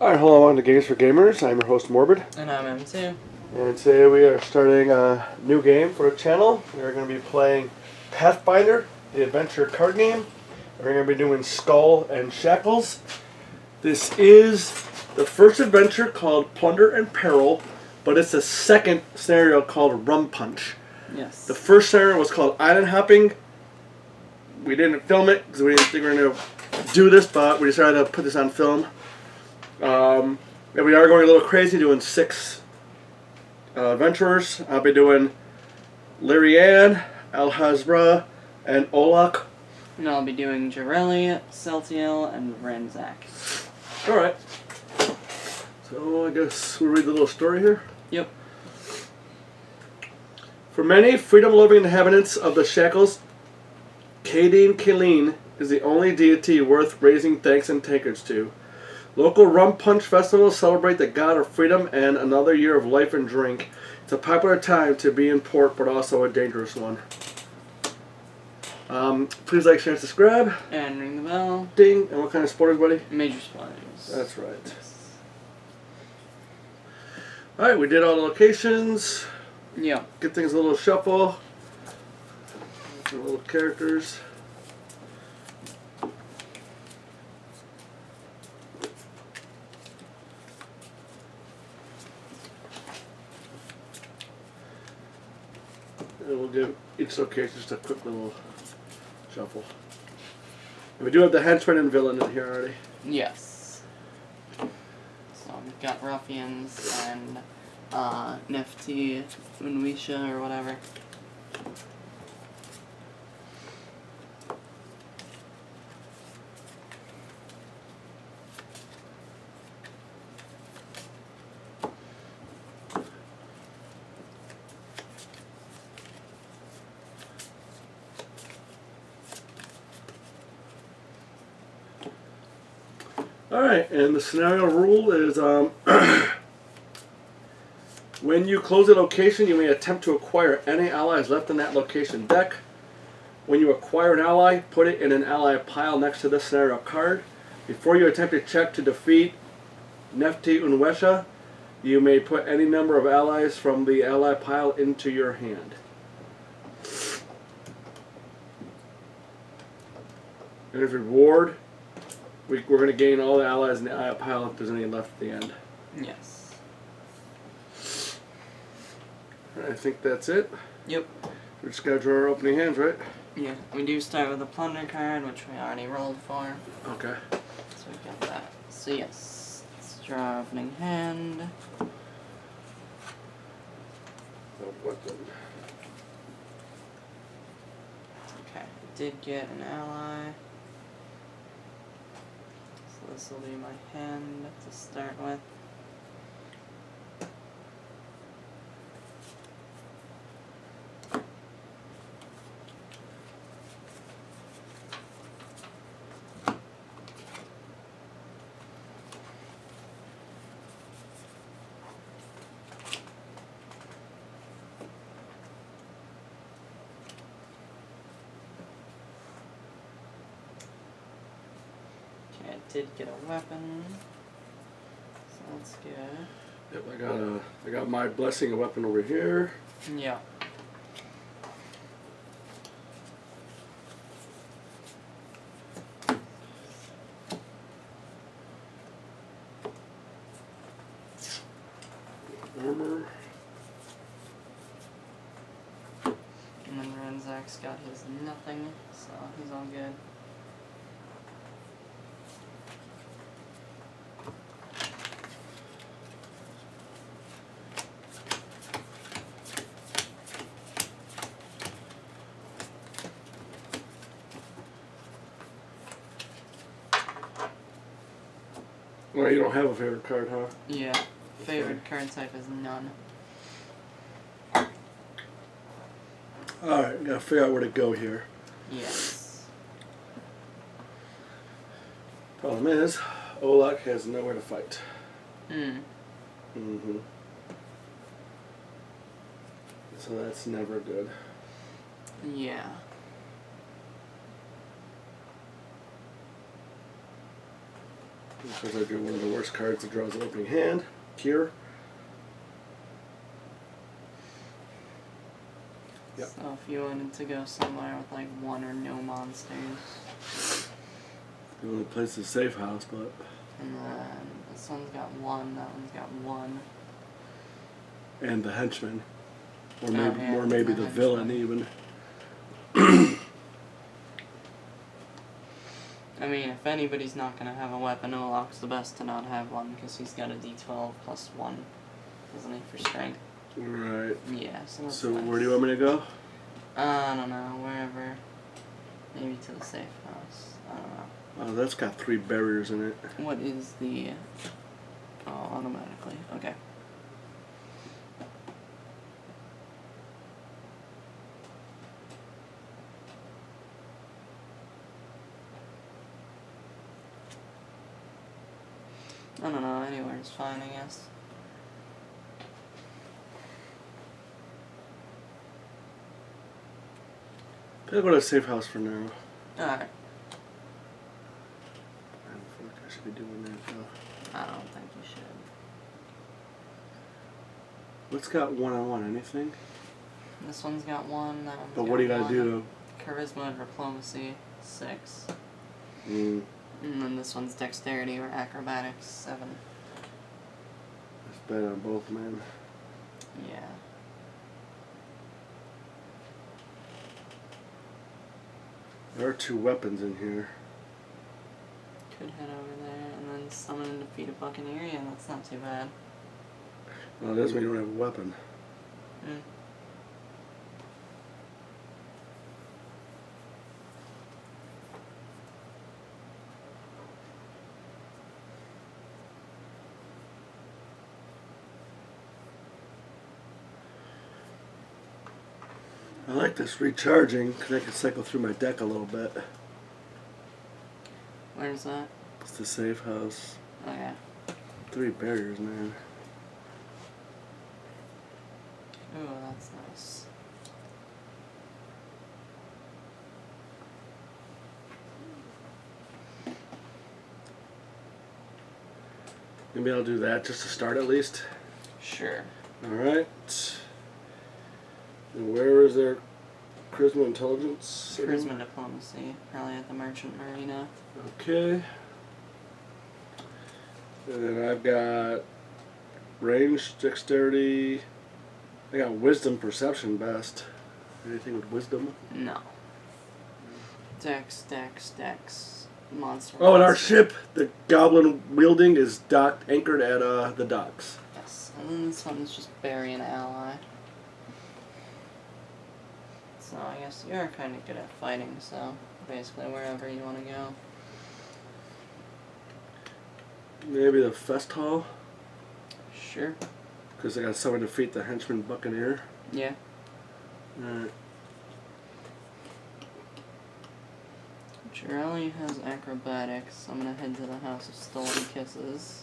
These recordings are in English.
Alright, hello, welcome to Games for Gamers. I'm your host, Morbid. And I'm M2. And today we are starting a new game for the channel. We are going to be playing Pathfinder, the adventure card game. We're going to be doing Skull and Shackles. This is the first adventure called Plunder and Peril, but it's the second scenario called Rum Punch. Yes. The first scenario was called Island Hopping. We didn't film it because we didn't think we were going to do this, but we decided to put this on film. And we are going a little crazy doing 6 adventurers. I'll be doing Lyrianne, Alhazra, and Olak. And I'll be doing Jarelli, Celtiel, and Ranzak. Alright. So I guess we'll read the little story here. Yep. For many freedom-loving inhabitants of the Shackles, Kadeen Kaleen is the only deity worth raising thanks and tankards to. Local Rum Punch festivals celebrate the god of freedom and another year of life and drink. It's a popular time to be in port, but also a dangerous one. Please like, share, and subscribe. And ring the bell. Ding. And what kind of spoilers, buddy? Major spoilers. That's right. Alright, we did all the locations. Yeah. Get things a little shuffle. The little characters. And we'll give each location just a quick little shuffle. And we do have the henchman and villain in here already. Yes. So we've got Ruffians and Nefti Unwisha or whatever. Alright, and the scenario rule is when you close a location, you may attempt to acquire any allies left in that location deck. When you acquire an ally, put it in an ally pile next to the scenario card. Before you attempt a check to defeat Nefti Unwesha, you may put any number of allies from the ally pile into your hand. And as reward, we're going to gain all the allies in the ally pile if there's any left at the end. Yes. I think that's it. Yep. We just got to draw our opening hands, right? Yeah. We do start with a plunder card, which we already rolled for. Okay. So we got that. So yes. Let's draw our opening hand. Okay. Did get an ally. So this will be my hand to start with. Okay, I did get a weapon. So that's good. Yep, I got my blessing weapon over here. Yeah. Armor. And then Ranzak's got his nothing, so he's all good. Well, you don't have a favorite card, huh? Yeah. Favorite card type is none. Alright, we gotta figure out where to go here. Yes. Problem is, Olak has nowhere to fight. Hmm. So that's never good. Yeah. Because I drew one of the worst cards that draws an opening hand. Cure. Yep. So if you wanted to go somewhere with like one or no monsters. The only place is safe house, but. And then this one's got one, that one's got one. And the henchman. Or Oh, maybe, yeah, or maybe the the villain henchman. even. I mean, if anybody's not going to have a weapon, Olaf's the best to not have one, because he's got a d12 plus 1, doesn't he, for strength? Right. Yeah, so that's So nice. where do you want me to go? I don't know, wherever. Maybe to the safe house. I don't know. Oh, that's got 3 barriers in it. What is the... Oh, automatically. Okay. I don't know, anywhere is fine, I guess. I'll go to a safe house for now. Alright. I feel like I should be doing that though. I don't think you should. What's got 1-on-1? Anything? This one's got 1, that one's But got what do you gotta 1. do? Charisma and diplomacy, 6. Mm, And then this one's dexterity or acrobatics, 7. that's bad on both, man. Yeah. There are 2 weapons in here. Could head over there and then summon and defeat a buccaneer. Yeah, that's not too bad. Well, it doesn't mean you don't have a weapon. Mm. I like this recharging because I can cycle through my deck a little bit. Where's that? It's the safe house. Oh, yeah. 3 barriers, man. Ooh, that's nice. Maybe I'll do that just to start at least. Sure. Alright. And where is their charisma intelligence? Charisma diplomacy, probably at the merchant marina. Okay. And then I've got range, dexterity. I got wisdom, perception best. Anything with wisdom? No. Dex. Monster. Oh, and our monster. ship, the goblin wielding, is docked, anchored at the docks. Yes. And then this one's just bury an ally. So I guess you're kind of good at fighting, so basically wherever you want to go. Maybe the fest hall, Sure. because I got someone to defeat the henchman buccaneer. Yeah. Alright. Jirelli has acrobatics, so I'm gonna head to the House of Stolen Kisses.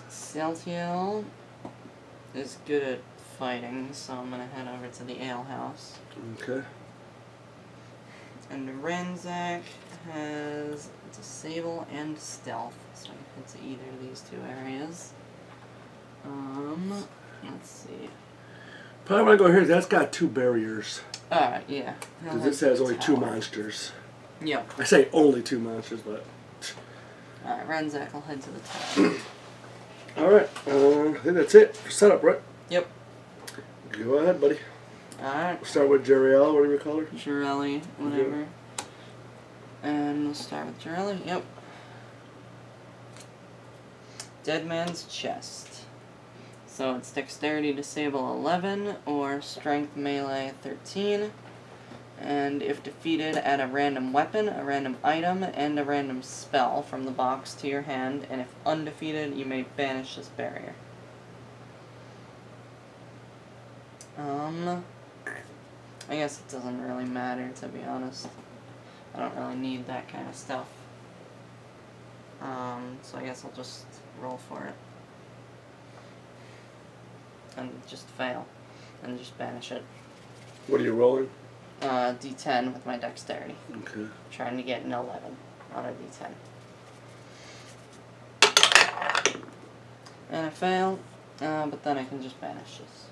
Saltiel is good at fighting, so I'm gonna head over to the ale house. Okay. And Ranzak has disable and stealth, so I can head to either of these 2 areas. Let's see. Probably want to go here. That's got 2 barriers. Alright, yeah. Because this has only 2 monsters. Yep. I say only 2 monsters, but. Alright, Ranzak will head to the tower. Alright, I think that's it for setup, right? Yep. Go ahead, buddy. Alright. We'll start with Jeriel, whatever you call her. Jirelli, whatever. And we'll start with Jirelli. Yep. Dead Man's Chest. So it's Dexterity Disable 11 or Strength Melee 13. And if defeated, add a random weapon, a random item, and a random spell from the box to your hand. And if undefeated, you may banish this barrier. I guess it doesn't really matter, to be honest. I don't really need that kind of stuff. So I guess I'll just roll for it. And just fail. And just banish it. What are you rolling? D10 with my dexterity. Okay. Trying to get an 11 on a D10. And I fail, but then I can just banish this.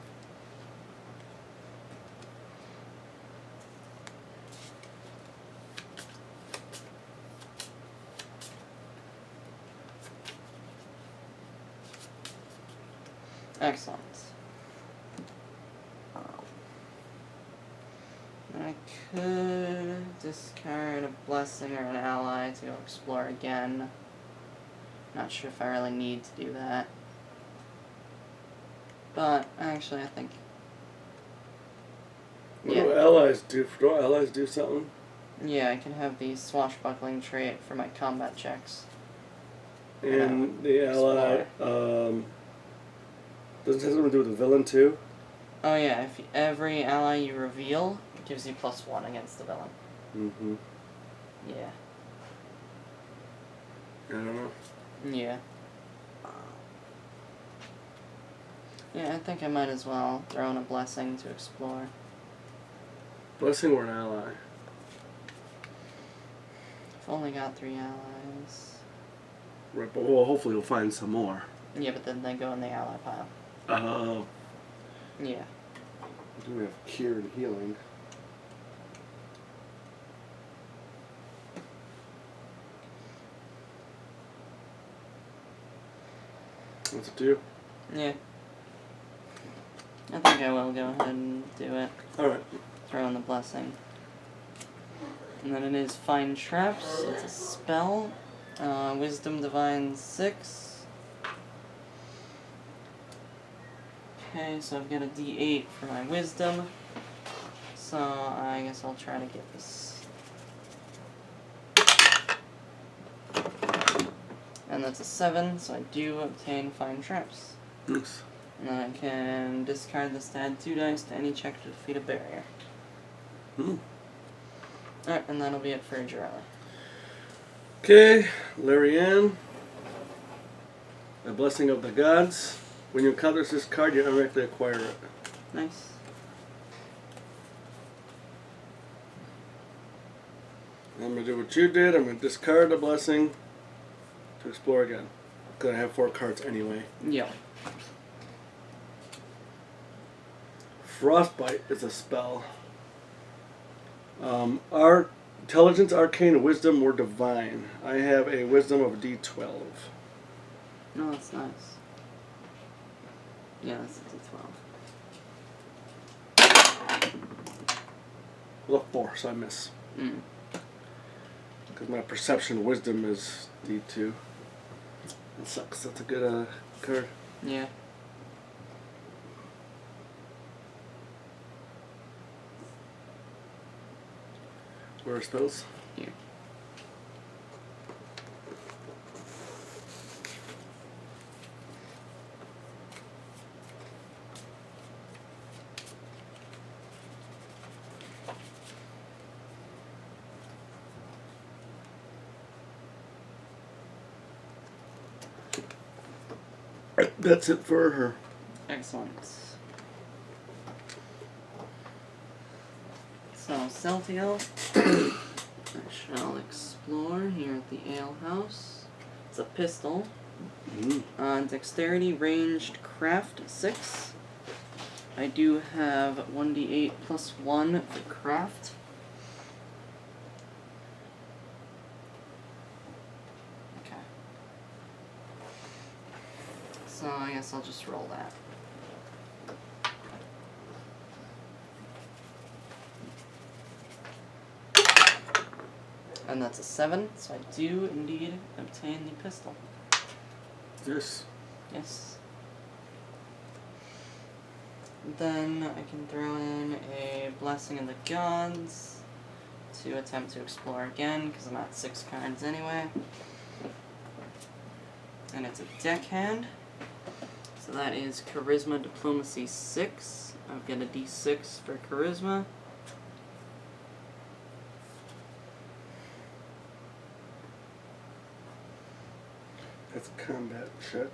Excellent. I could discard a blessing or an ally to go explore again. Not sure if I really need to do that. But actually, I think. What do allies do? Don't allies do something? Yeah, I can have the swashbuckling trait for my combat checks. And the ally doesn't it have something to do with the villain too? Oh yeah, if every ally you reveal gives you +1 against the villain. Mm-hmm. Yeah. I don't know. Yeah. Yeah, I think I might as well throw in a blessing to explore. Blessing or an ally? I've only got 3 allies. Right, but well, hopefully we'll find some more. Yeah, but then they go in the ally pile. Oh. Yeah. Do we have cure and healing? What's it do? Yeah. I think I will go ahead and do it. Alright. Throw in the blessing. And then it is Find Traps. It's a spell. Wisdom Divine 6. Okay, so I've got a D8 for my wisdom. So I guess I'll try to get this. And that's a 7, so I do obtain Find Traps. Nice. And then I can discard this to add 2 dice to any check to defeat a barrier. Alright, and that'll be it for Jirelli. Okay, Larianne. The Blessing of the Gods. When you encounter this card, you automatically acquire it. Nice. I'm going to do what you did. I'm going to discard the Blessing to explore again. Because I have 4 cards anyway. Yeah. Frostbite is a spell. Our intelligence, arcane, wisdom, or divine. I have a wisdom of D12. No, that's nice. Yeah, that's a D12. Well, 4, so I miss. Because my perception wisdom is D2. That sucks. That's a good card. Yeah. Where are spells? Here. That's it for her. Excellent. So, Celtiel, I shall explore here at the ale house. It's a pistol. Dexterity, ranged, craft, 6. I do have 1d8 plus 1 for craft. Okay. So I guess I'll just roll that. And that's a 7, so I do indeed obtain the pistol. Yes. Yes. Then I can throw in a Blessing of the Gods to attempt to explore again, because I'm at 6 cards anyway. And it's a deckhand. So that is Charisma Diplomacy 6. I've got a D6 for Charisma. That's a combat check.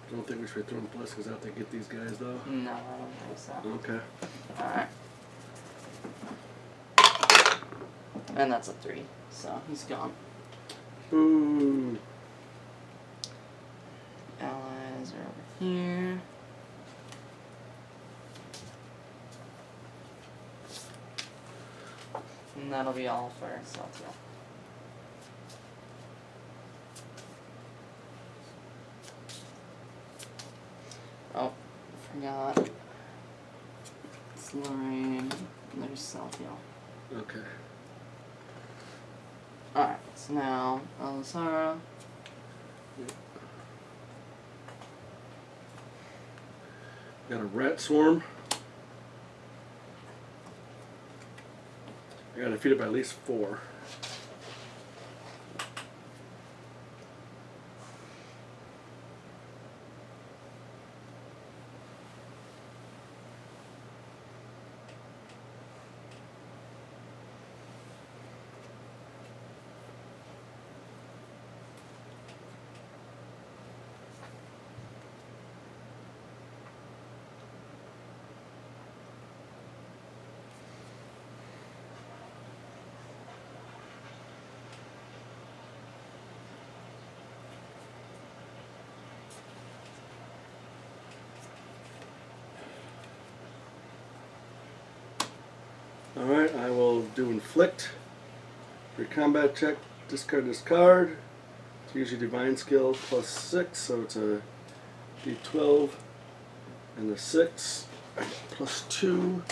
I don't think we should be throwing blessings out to get these guys, though. No, I don't think so. Okay. Alright. And that's a 3, so he's gone. Boo. Allies are over here. And that'll be all for Celtial. Oh, forgot. It's Lorraine. There's Celtial. Okay. Alright, so now Alisara. Got a rat swarm. I got to defeat it by at least 4. Alright, I will do inflict. For your combat check, discard this card. To use your divine skill plus 6, so it's a d12 and a 6 plus 2.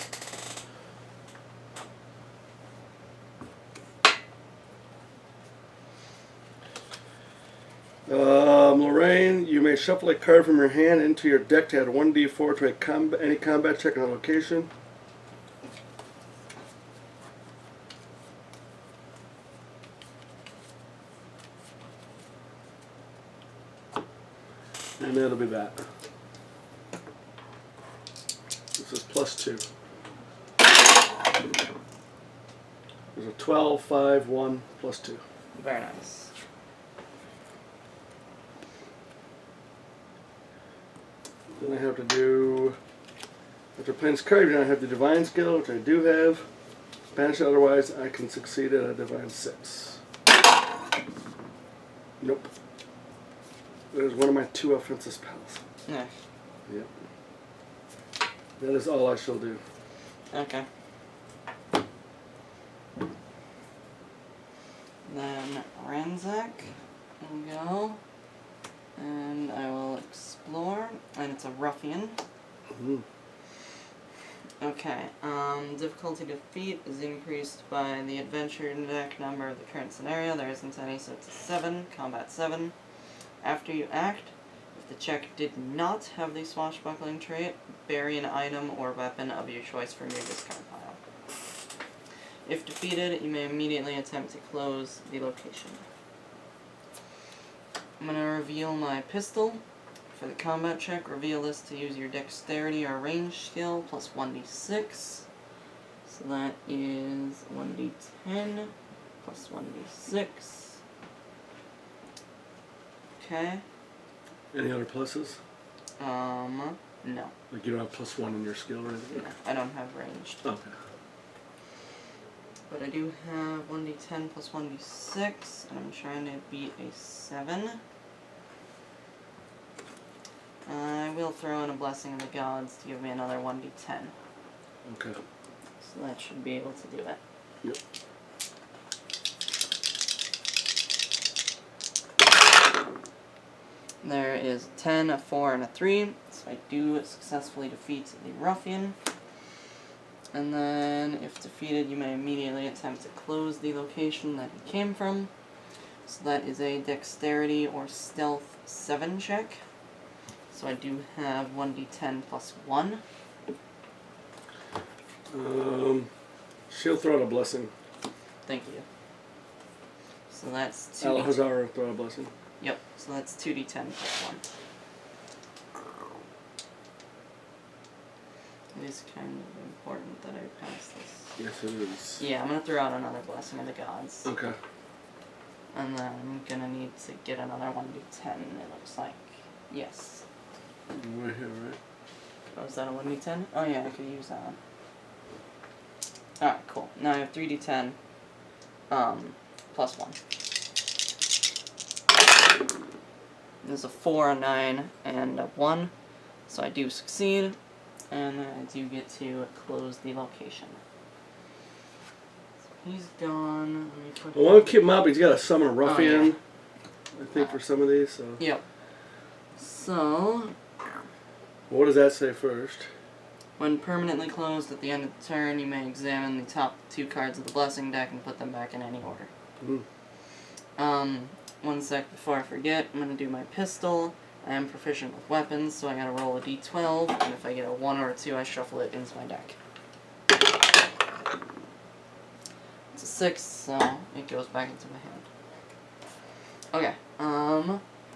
Lorraine, you may shuffle a card from your hand into your deck to add 1d4 to any combat check on a location. And that'll be that. This is plus 2. There's a 12, 5, 1, plus 2. Very nice. Then I have to do, after playing this card, then I have the divine skill, which I do have. Banish it, otherwise I can succeed at a divine 6. Nope. There's one of my 2 offensive spells. Yeah. Yep. That is all I shall do. Okay. Then Ransack will go. And I will explore. And it's a ruffian. Mm-hmm. Okay. Difficulty defeat is increased by the adventure deck number of the current scenario. There isn't any, so it's a 7. Combat 7. After you act, if the check did not have the swashbuckling trait, bury an item or weapon of your choice from your discard pile. If defeated, you may immediately attempt to close the location. I'm going to reveal my pistol. For the combat check, reveal this to use your dexterity or range skill plus 1d6. So that is 1d10 plus 1d6. Okay. Any other pluses? No. Like you don't have plus 1 in your skill or anything? No, I don't have ranged. Okay. But I do have 1d10 plus 1d6, and I'm trying to beat a 7. I will throw in a Blessing of the Gods to give me another 1d10. Okay. So that should be able to do it. Yep. There is 10, a 4, and a 3. So I do successfully defeat the ruffian. And then, if defeated, you may immediately attempt to close the location that he came from. So that is a dexterity or stealth 7 check. So I do have 1d10 plus 1. She'll throw out a blessing. Thank you. So that's 2. Alhazar throw out a blessing. Yep, so that's 2d10 plus 1. It is kind of important that I pass this. Yes, it is. Yeah, I'm going to throw out another Blessing of the Gods. Okay. And then I'm going to need to get another 1d10, it looks like. Yes. Right here, right? Oh, is that a 1d10? Oh yeah, I could use that one. Alright, cool. Now I have 3d10, plus 1. There's a 4, a 9, and a 1. So I do succeed, and then I do get to close the location. So he's gone. Let me put I want to keep him up. He's got a summon ruffian, yeah. I think, for some of these. So. Yep. So, What does that say first? when permanently closed at the end of the turn, you may examine the top 2 cards of the blessing deck and put them back in any order. One sec before I forget, I'm going to do my pistol. I am proficient with weapons, so I gotta roll a d12, and if I get a 1 or a 2, I shuffle it into my deck. It's a 6, so it goes back into my hand. Okay,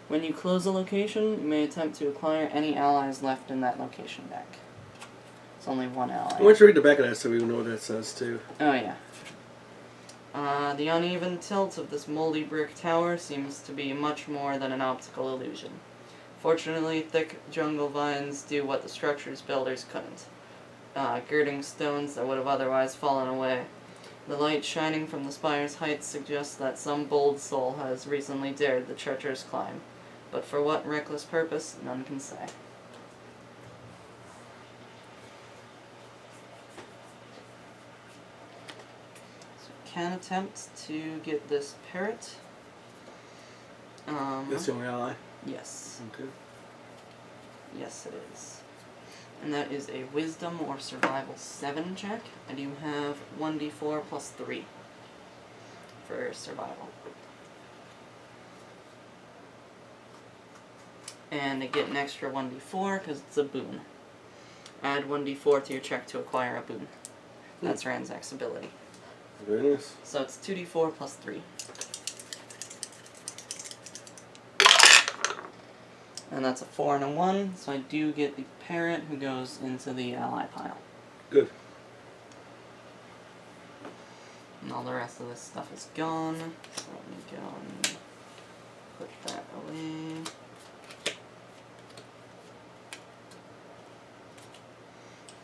when you close a location, you may attempt to acquire any allies left in that location deck. It's only 1 ally. Why don't you read the back of that so we know what that says, too? Oh, yeah. The uneven tilt of this moldy brick tower seems to be much more than an optical illusion. Fortunately, thick jungle vines do what the structure's builders couldn't, girding stones that would have otherwise fallen away. The light shining from the spire's heights suggests that some bold soul has recently dared the treacherous climb, but for what reckless purpose, none can say. Can attempt to get this parrot. That's the only ally. Yes. Okay. Yes, it is. And that is a Wisdom or Survival 7 check. I do have 1d4 plus 3 for survival. And I get an extra 1d4 because it's a boon. Add 1d4 to your check to acquire a boon. That's Ransack's ability. Very nice. So it's 2d4 plus 3. And that's a 4 and a 1, so I do get the parrot who goes into the ally pile. Good. And all the rest of this stuff is gone. So let me go and put that away.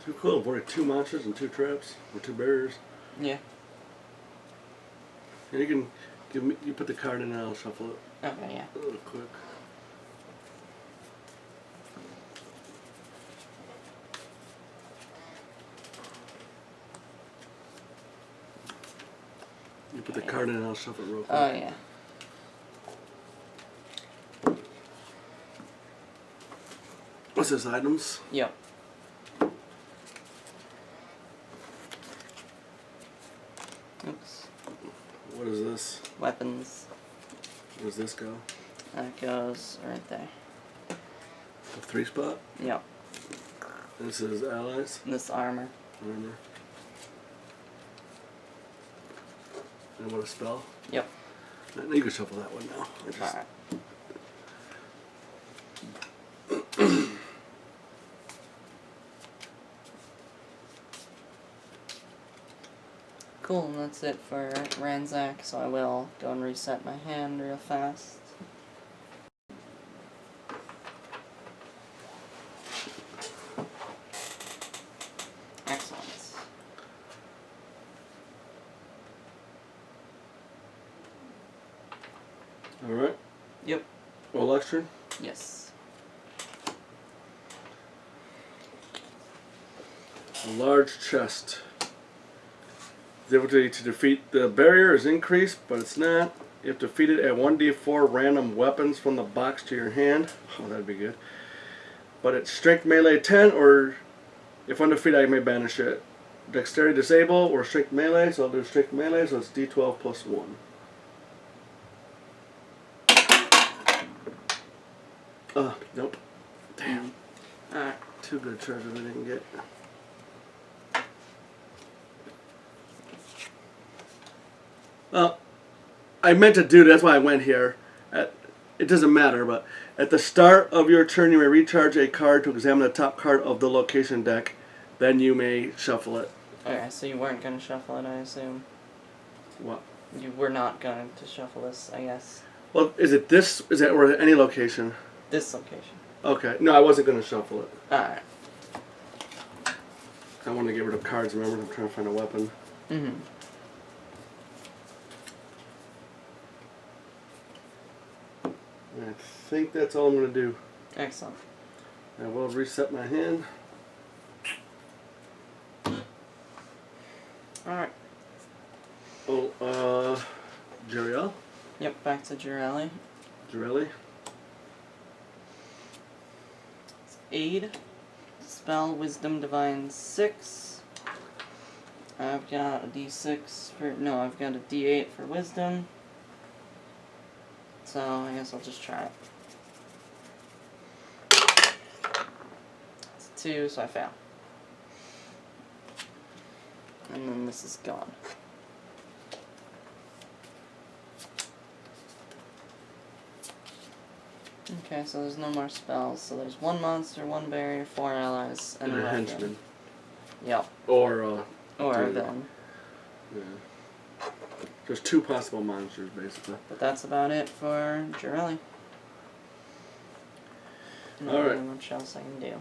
Too cool. Avoided 2 monsters and 2 traps, or 2 barriers. Yeah. And you can give me. You put the card in, and I'll shuffle it. Okay, yeah. A little quick. You put the card in, and I'll shuffle it real quick. Oh, yeah. What's this, items? Yep. Oops. What is this? Weapons. Where does this go? That goes right there. The 3 spot? Yep. This is allies. This armor. Armor. And what a spell? Yep. You can shuffle that one now. I just- Alright. Cool, and that's it for Ransack, so I will go and reset my hand real fast. Excellent. Alright. Yep. Olaf's turn. Yes. A large chest. The ability to defeat the barrier is increased, but it's not. If defeated, add 1d4 random weapons from the box to your hand. Oh, that'd be good. But it's strength melee 10, or if undefeated, I may banish it. Dexterity disable or strength melee, so I'll do strength melee, so it's d12 plus 1. Nope. Damn. Alright. 2 good charges I didn't get. Well, I meant to do that's why I went here. It doesn't matter, but at the start of your turn, you may recharge a card to examine the top card of the location deck. Then you may shuffle it. Okay, so you weren't going to shuffle it, I assume. What? You were not going to shuffle this, I guess. Well, is it this? Is it or any location? This location. Okay. No, I wasn't going to shuffle it. Alright. I want to get rid of cards, remember? I'm trying to find a weapon. Mm-hmm. I think that's all I'm going to do. Excellent. I will reset my hand. Alright. Oh, Jeriel? Yep, back to Jirelli. Jirelli? Aid. Spell Wisdom Divine 6. I've got a D6 for... No, I've got a D8 for Wisdom. So, I guess I'll just try it. It's a 2, so I fail. And then this is gone. Okay, so there's no more spells. So there's 1 monster, 1 barrier, 4 allies, and And a a weapon. henchman. Yep. Or Or a villain. Yeah. There's 2 possible monsters, basically. But that's about it for Jirelli. Not Alright. really much else I can do.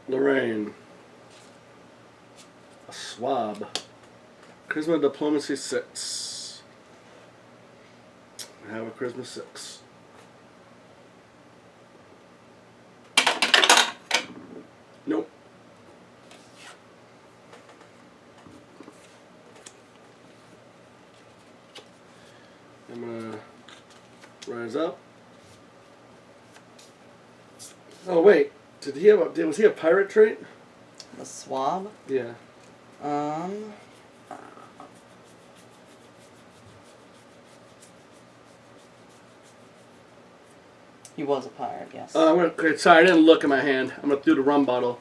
Lorraine. A swab. Charisma Diplomacy 6. I have a Charisma 6. Nope. I'm gonna rise up. Oh wait, did he have a? Was he a pirate trait? The swab. Yeah. He was a pirate, yes. Okay, sorry, I didn't look at my hand. I'm gonna do the rum bottle.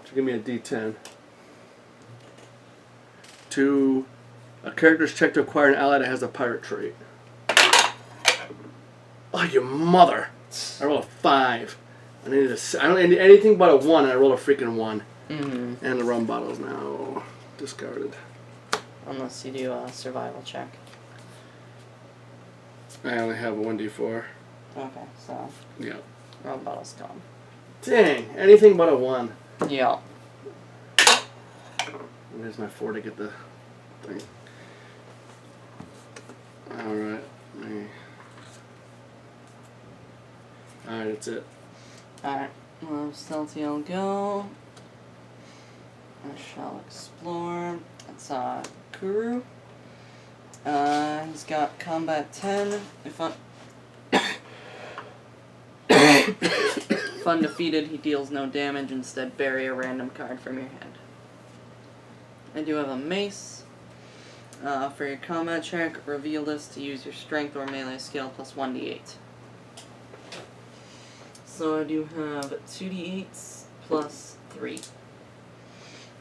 So give me a D10. To a character's check to acquire an ally that has a pirate trait. Oh, you mother! I rolled a 5. I don't need anything but a 1, and I rolled a freaking 1. Mm-hmm. And the rum bottle's now discarded. Unless you do a survival check. I only have a 1d4. Okay, so Yeah. rum bottle's gone. Dang, anything but a 1. Yeah. There's my 4 to get the thing. Alright. Alright, that's it. Alright, well, stealthy I'll go. I shall explore. It's Kuru. He's got combat 10. If undefeated, he deals no damage. Instead, bury a random card from your hand. I do have a mace. For your combat check, reveal this to use your strength or melee skill plus 1d8. So I do have 2d8s plus 3.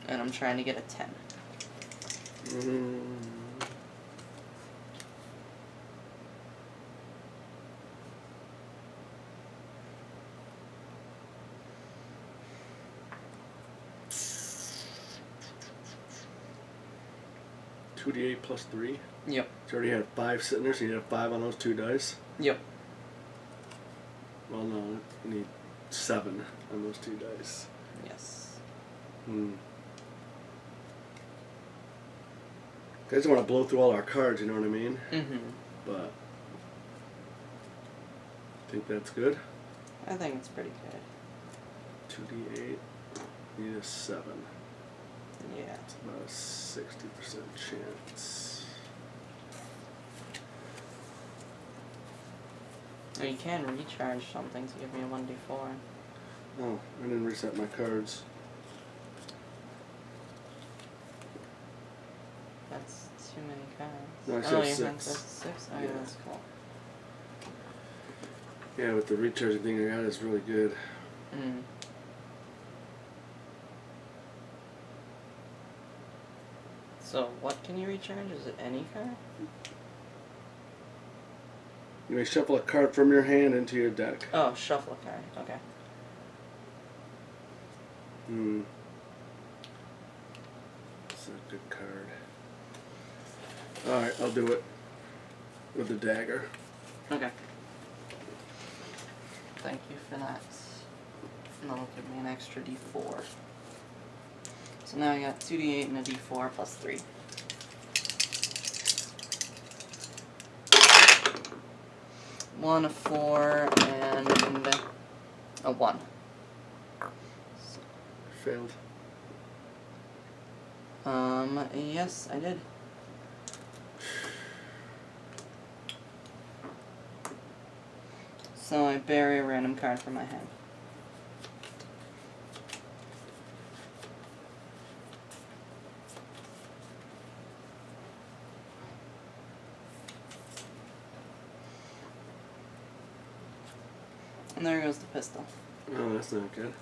And I'm trying to get a 10. Mm. $2d8 plus 3. Yep. So you already had 5 sitting there, so you need a 5 on those 2 dice. Yep. Well, no, you need 7 on those 2 dice. Yes. Hmm. I just want to blow through all our cards, you know what I mean? Mm-hmm. But I think that's good. I think it's pretty good. 2d8. Need a 7. Yeah. It's about a 60% chance. Oh, you can recharge something to give me a 1d4. Oh, I didn't reset my cards. That's too many cards. No, I oh, said your hand 6. says 6? Oh, yeah, Yeah. that's cool. Yeah, with the recharging thing I got is really good. Mm. So, what can you recharge? Is it any card? You may shuffle a card from your hand into your deck. Oh, shuffle a card. Okay. Hmm. It's a good card. Alright, I'll do it. With the dagger. Okay. Thank you for that. And that'll give me an extra d4. So now I got 2d8 and a d4 plus 3. One, a 4, and a 1. Failed. Yes, I did. So I bury a random card from my hand. And there goes the pistol. Oh, that's not good.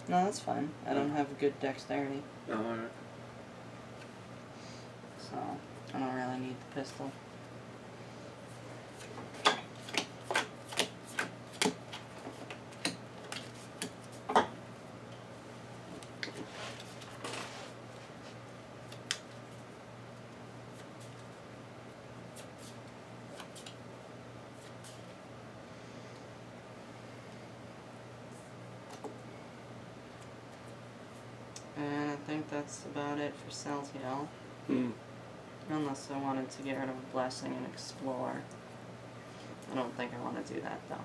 No, that's fine. I don't have good dexterity, Oh, alright. so I don't really need the pistol. And I think that's about it for Celtiel. Unless I wanted to get rid of a blessing and explore. I don't think I want to do that, though.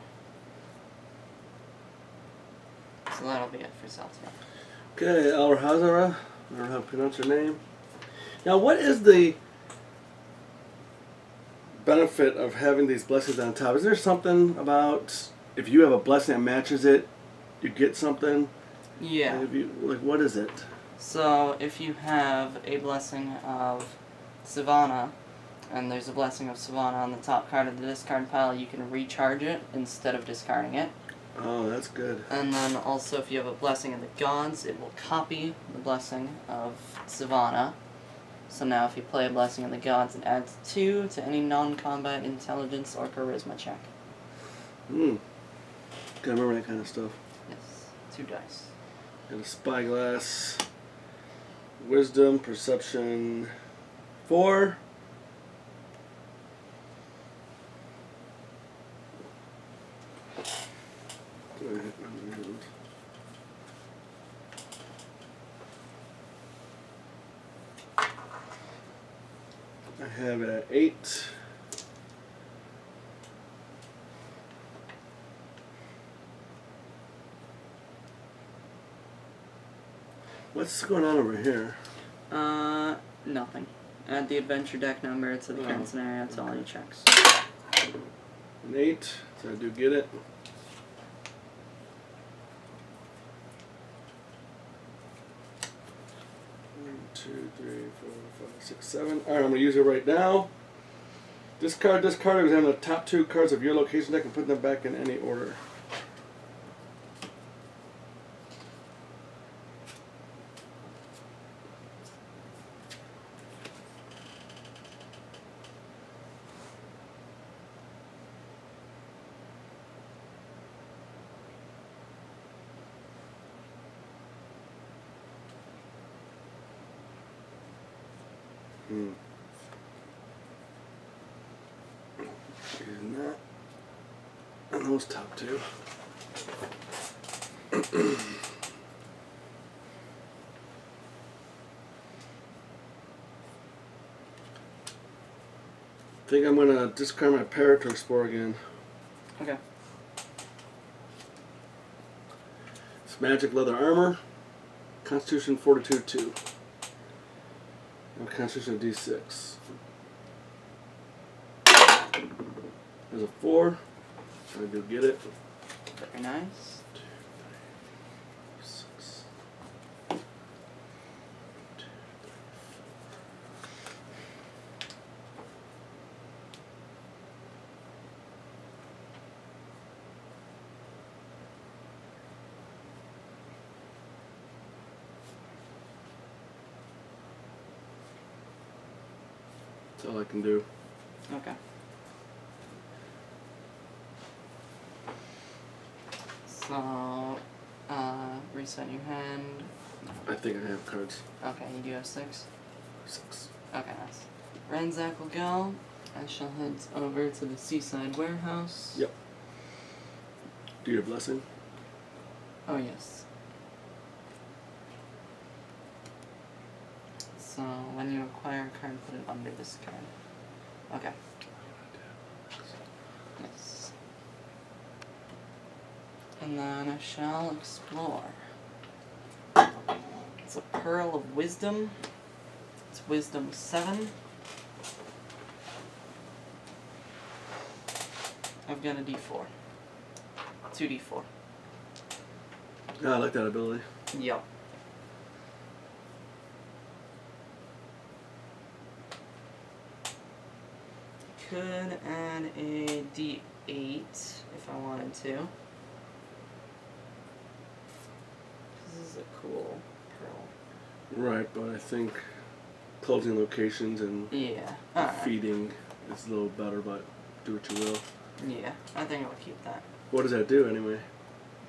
So that'll be it for Celtiel. Okay, Alhazara. I don't know how to pronounce her name. Now, what is the benefit of having these blessings on top? Is there something about if you have a blessing that matches it, you get something? Yeah. If you, like, what is it? So if you have a blessing of Savannah, and there's a blessing of Savannah on the top card of the discard pile, you can recharge it instead of discarding it. Oh, that's good. And then also if you have a blessing of the gods, it will copy the blessing of Savannah. So now if you play a blessing of the gods, it adds 2 to any non-combat intelligence or charisma check. Gotta remember that kind of stuff. Yes, 2 dice. Got a spyglass. Wisdom, perception, 4. I have it at 8. What's going on over here? Nothing. Add the adventure deck number to the current Oh, scenario to all your checks. An 8, so I do get it. One, 2, 3, 4, 5, 6, 7. Alright, I'm going to use it right now. Discard, examine the top 2 cards of your location deck and put them back in any order. And that. And those top 2. I think I'm gonna discard my parrot to explore again. Okay. It's magic leather armor. Constitution Fortitude 2. And Constitution D6. There's a 4. I do get it. Very nice. 2, 3, 6. 2, 3. That's all I can do. Okay. So, reset your hand. I think I have cards. Okay, you do have 6? 6. Okay, nice. Ransack will go. I shall head over to the seaside warehouse. Yep. Do your blessing. Oh, yes. So when you acquire a card, put it under this card. Okay. Yes. And then I shall explore. It's a Pearl of Wisdom. It's Wisdom 7. I've got a D4. 2D4. Yeah, I like that ability. Yep. Could add a D8 if I wanted to. This is a cool pearl. Right, but I think closing locations and Yeah. Alright. feeding is a little better, but do what you will. Yeah, I think I'll keep that. What does that do anyway?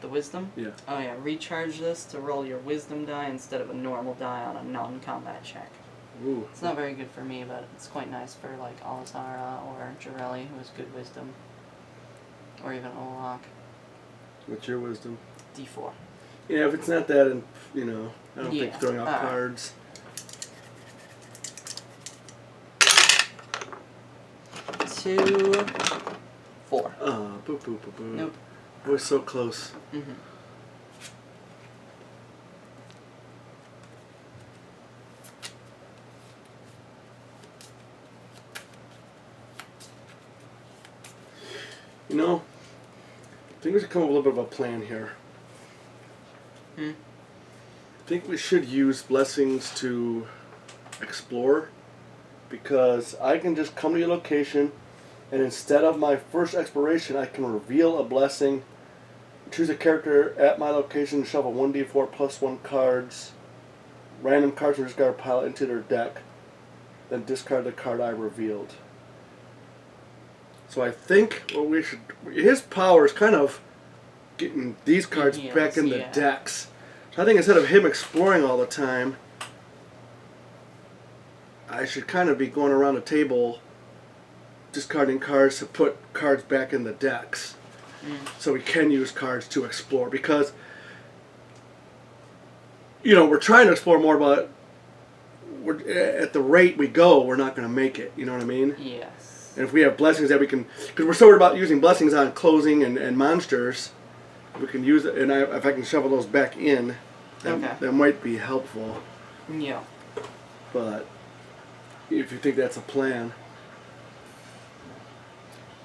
The wisdom? Yeah. Oh yeah, recharge this to roll your wisdom die instead of a normal die on a non-combat check. Ooh. It's not very good for me, but it's quite nice for like Alizara or Jarelli, who has good wisdom. Or even Olak. What's your wisdom? D4. Yeah, if it's not that, and I don't Yeah. think throwing out Alright. cards. 2, 4. Boop, boop, boop, boop. Nope. We're so close. Mm-hmm. I think we should come up with a little bit of a plan here. Hmm. I think we should use blessings to explore, because I can just come to your location, and instead of my first exploration, I can reveal a blessing, choose a character at my location, shuffle 1d4 plus 1 cards, random cards from your discard pile into their deck, then discard the card I revealed. So I think what we should... His power is kind of getting these cards Yes, back in the yeah. decks. So I think instead of him exploring all the time, I should kind of be going around the table discarding cards to put cards back in the decks. So we can use cards to explore. Because, we're trying to explore more, but at the rate we go, we're not going to make it. You know what I mean? Yes. And if we have blessings that we can, because we're so worried about using blessings on closing and monsters, we can use it. And if I can shovel those back in, that might be helpful. Yeah. But if you think that's a plan,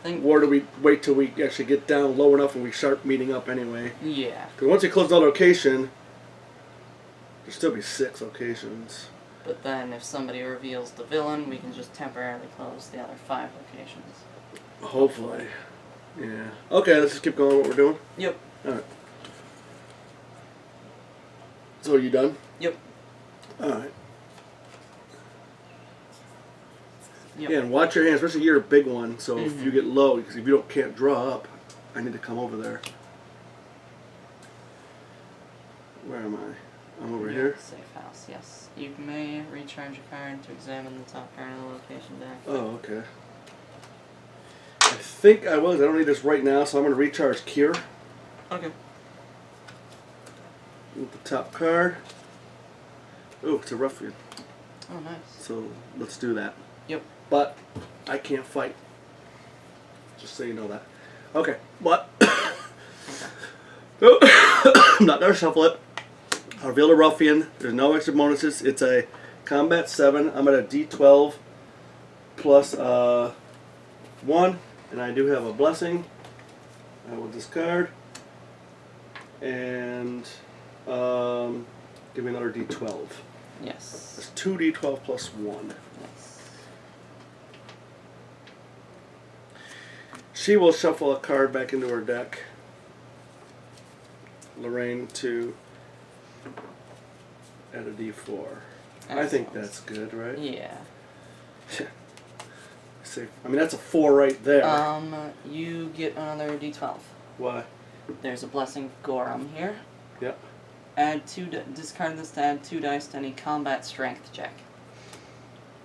or do we wait till we actually get down low enough and we start meeting up anyway? Yeah. Because once you close the location, there'll still be 6 locations. But then if somebody reveals the villain, we can just temporarily close the other 5 locations. Hopefully. Yeah. Okay, let's just keep going what we're doing. Yep. Alright. So are you done? Yep. Alright. Yep. Yeah, and watch your hands, especially you're a big one, so if you get low, because if you can't draw up, I need to come over there. Where am I? I'm over here? Safe house, yes. You may recharge a card to examine the top card of the location deck. Oh, okay. I think I was. I don't need this right now, so I'm going to recharge Cure. Okay. With the top card. Oh, it's a ruffian. Oh, nice. So let's do that. Yep. But I can't fight. Just so you know that. Okay, but I'm not going to shuffle it. I'll reveal a ruffian. There's no extra bonuses. It's a combat 7. I'm at a D12 plus 1. And I do have a blessing. I will discard. And give me another D12. Yes. That's 2D12 plus 1. Yes. She will shuffle a card back into her deck. Lorraine to add a D4. I think that's good, right? Yeah. I mean, that's a 4 right there. You get another D12. Why? There's a Blessing of Gorum here. Yep. Add 2, discard this to add 2 dice to any combat strength check.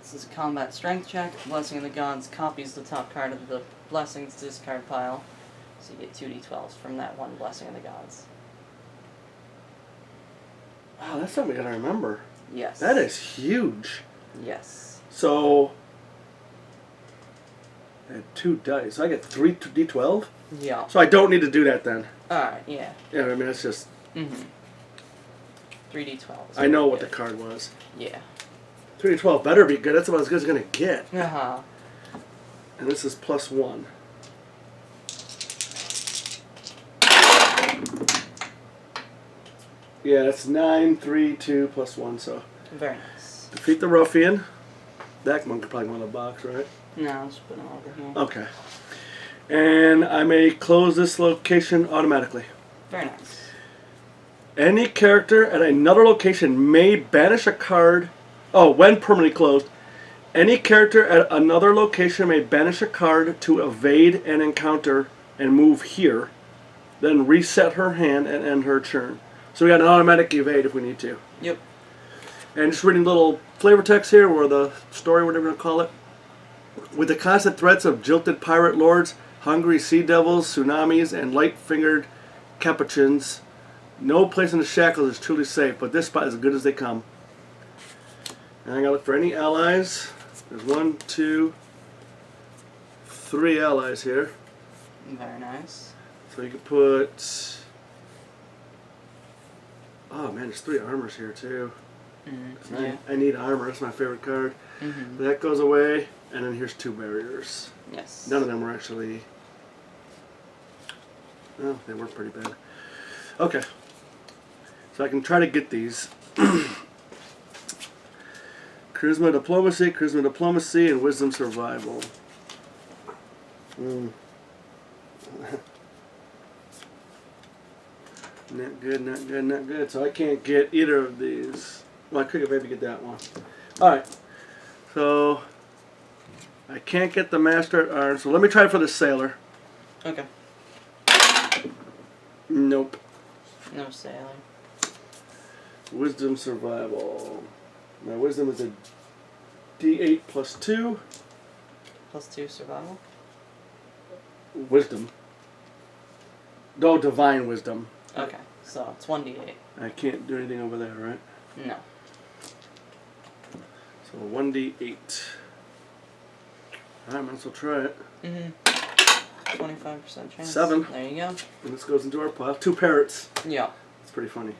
This is a combat strength check. Blessing of the Gods copies the top card of the Blessings discard pile. So you get 2 D12s from that one Blessing of the Gods. Wow, that's something we gotta remember. Yes. That is huge. Yes. So, I had 2 dice. So I get 3 d12? Yeah. So I don't need to do that then. Alright, yeah. Yeah, I mean, it's just... 3d12. I know what the card was. Yeah. 3d12 better be good. That's about as good as it's going to get. Uh-huh. And this is +1. Yeah, that's 9, 3, 2, +1, so... Very nice. Defeat the ruffian. That one could probably go in the box, right? No, I'll just put them over here. Okay. And I may close this location automatically. Very nice. Any character at another location may banish a card. Oh, when permanently closed. Any character at another location may banish a card to evade an encounter and move here. Then reset her hand and end her turn. So we got an automatic evade if we need to. Yep. And just reading little flavor text here, or the story, whatever you want to call it. With the constant threats of jilted pirate lords, hungry sea devils, tsunamis, and light-fingered capuchins, no place in the Shackles is truly safe, but this spot is as good as they come. And I gotta look for any allies. There's 1, 2, 3 allies here. Very nice. So you could put... Oh man, there's 3 armors here too. Yeah. I need armor, that's my favorite card. Mm-hmm. That goes away, and then here's 2 barriers. Yes. None of them were actually... Oh, they were pretty bad. Okay. So I can try to get these. Charisma, diplomacy, and wisdom survival. Not good, not good, not good. So I can't get either of these. Well, I could maybe get that one. Alright. So I can't get the Master at Arms. So let me try for the Sailor. Okay. Nope. No sailing. Wisdom survival. My wisdom is a D8 +2. +2 survival. Wisdom. No, divine wisdom. Okay, so it's 1d8. I can't do anything over there, right? No. So 1d8. Alright, might as well try it. 25% chance. 7. There you go. And this goes into our pile. 2 parrots. Yeah. It's pretty funny.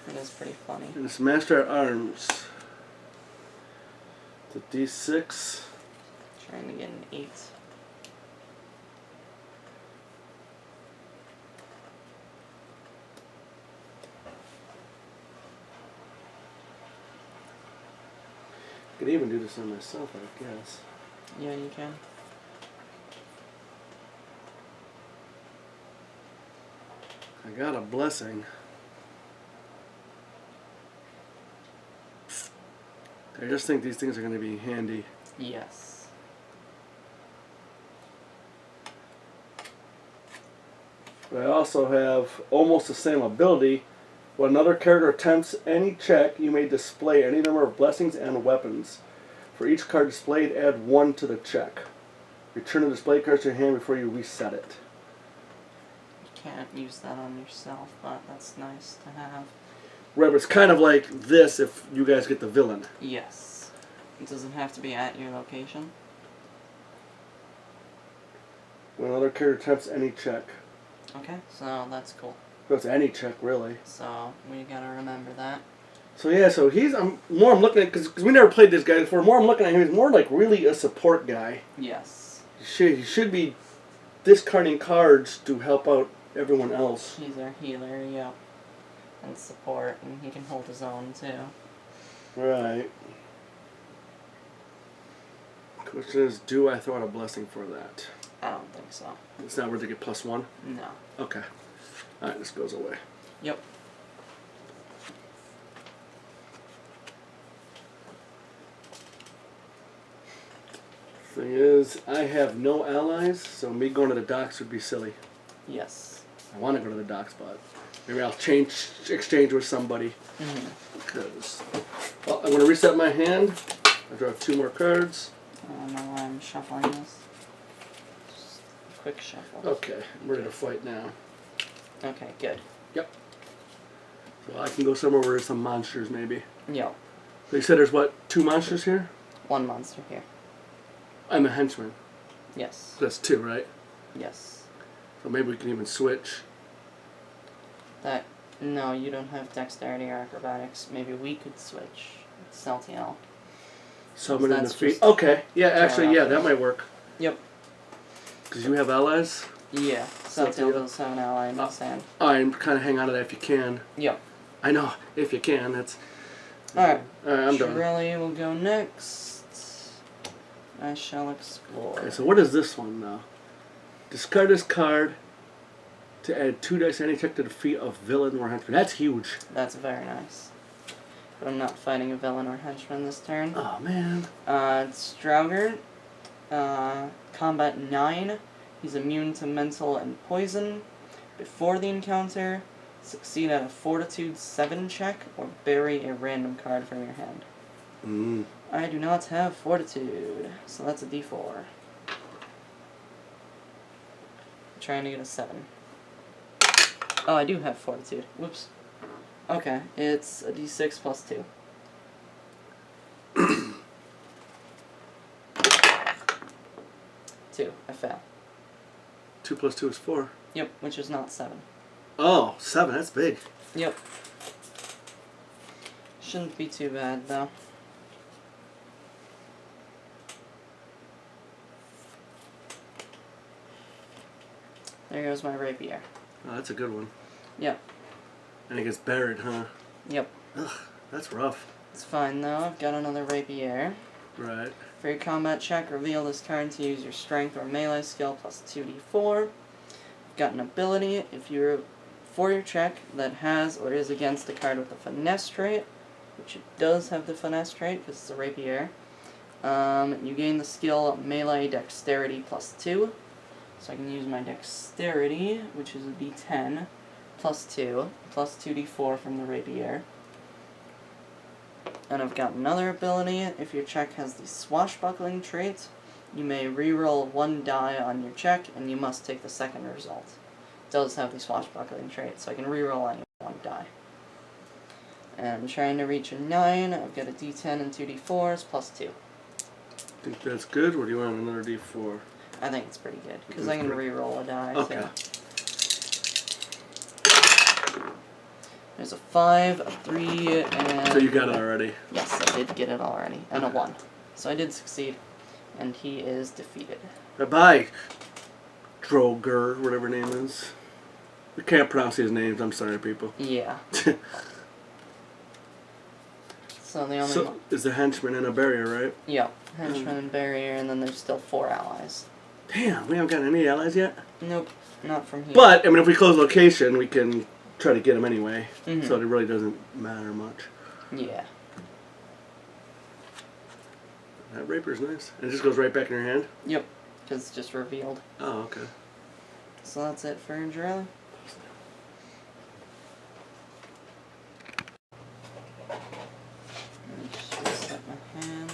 It is pretty funny. And this Master at Arms. It's a D6. Trying to get an 8. I could even do this on myself, I guess. Yeah, you can. I got a blessing. I just think these things are going to be handy. Yes. But I also have almost the same ability. When another character attempts any check, you may display any number of blessings and weapons. For each card displayed, add 1 to the check. Return the display card to your hand before you reset it. You can't use that on yourself, but that's nice to have. Right, but it's kind of like this if you guys get the villain. Yes. It doesn't have to be at your location. When another character attempts any check. Okay, so that's cool. That's any check, really. So we gotta remember that. So yeah, so he's I'm looking at because we never played this guy before. More I'm looking at him, he's more like really a support guy. Yes. He should be discarding cards to help out everyone else. He's our healer, yeah. And support, and he can hold his own too. Right. Question is, do I throw out a blessing for that? I don't think so. It's not worth to get +1? No. Okay. Alright, this goes away. Yep. Thing is, I have no allies, so me going to the docks would be silly. Yes. I want to go to the docks, but maybe I'll exchange with somebody. Because well, I'm going to reset my hand. I draw 2 more cards. I don't know why I'm shuffling this. Just a quick shuffle. Okay, I'm ready to fight now. Okay, good. Yep. So I can go somewhere where there's some monsters, maybe. Yep. So you said there's what, 2 monsters here? 1 monster here. I'm a henchman. Yes. That's 2, right? Yes. So maybe we can even switch. No, you don't have dexterity or acrobatics. Maybe we could switch. It's LTL. Summon and that's defeat. just Okay. Yeah, actually, yeah, off. that might work. Yep. Because you have allies. Yeah. Saltail does have an ally in his hand. I'm kind of hang on to that if you can. Yep. I know, if you can. That's. Alright. I'm done. Shirley will go next. I shall explore. Okay, so what is this one now? Discard this card to add 2 dice to any check to defeat a villain or henchman. That's huge. That's very nice. But I'm not fighting a villain or henchman this turn. Oh, man. Strauger. Combat 9. He's immune to mental and poison. Before the encounter, succeed at a Fortitude 7 check or bury a random card from your hand. I do not have Fortitude, so that's a D4. Trying to get a 7. Oh, I do have Fortitude. Whoops. Okay, it's a D6 plus 2. 2. I fail. 2 plus 2 is 4. Yep, which is not 7. Oh, 7. That's big. Yep. Shouldn't be too bad, though. There goes my rapier. Oh, that's a good one. Yep. And it gets buried, huh? Yep. Ugh, that's rough. It's fine, though. I've got another rapier. Right. For your combat check, reveal this card to use your strength or melee skill plus 2d4. You've got an ability for your check that has or is against a card with a finesse trait, which it does have the finesse trait because it's a rapier. You gain the skill melee dexterity plus 2. So I can use my dexterity, which is a d10, plus 2, plus 2d4 from the rapier. And I've got another ability. If your check has the swashbuckling trait, you may reroll 1 die on your check, and you must take the second result. It does have the swashbuckling trait, so I can reroll any 1 die. And I'm trying to reach a 9. I've got a d10 and 2d4s, plus 2. Think that's good, or do you want another D4? I think it's pretty good, because I can reroll a die, Okay. too. There's a 5, a 3, and... So you got it already. Yes, I did get it already. And a 1. So I did succeed. And he is defeated. Bye-bye, Droger, whatever name is. We can't pronounce his names. I'm sorry, people. Yeah. So the only So, is the henchman in a barrier, right? Yeah. Henchman and barrier, and then there's still 4 allies. Damn, we haven't gotten any allies yet? Nope. Not from here. But, I mean, if we close location, we can try to get them anyway. Mhm. So it really doesn't matter much. Yeah. That rapier's nice. And it just goes right back in your hand? Yep. Because it's just revealed. Oh, okay. So that's it for Jarella. Just reset my hand.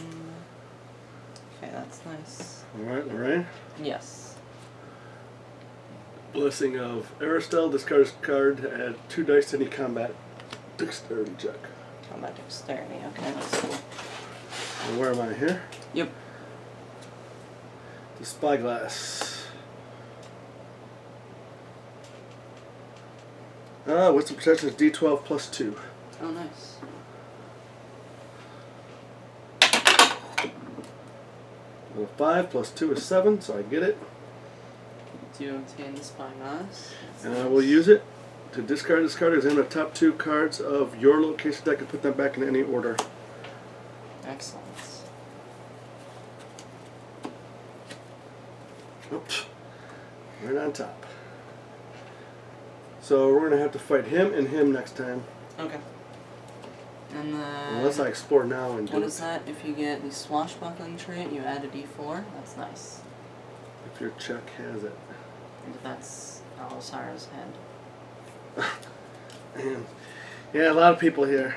Okay, that's nice. Alright, Lorraine. Yes. Blessing of Aristel. Discard this card to add 2 dice to any combat dexterity check. Combat dexterity. Okay, that's cool. And where am I here? Yep. The spyglass. What's the protection? Is D12 plus 2. Oh, nice. Well, 5 plus 2 is 7, so I get it. Do you obtain the spyglass? And I will use it to discard this card. Examine the top 2 cards of your location deck and put them back in any order. Excellent. Oops. Right on top. So we're going to have to fight him and him next time. Okay. And then... Unless I explore now and do What it. is that? If you get the swashbuckling trait, you add a d4. That's nice. If your check has it. And that's Alisara's head. Man. Yeah, a lot of people here.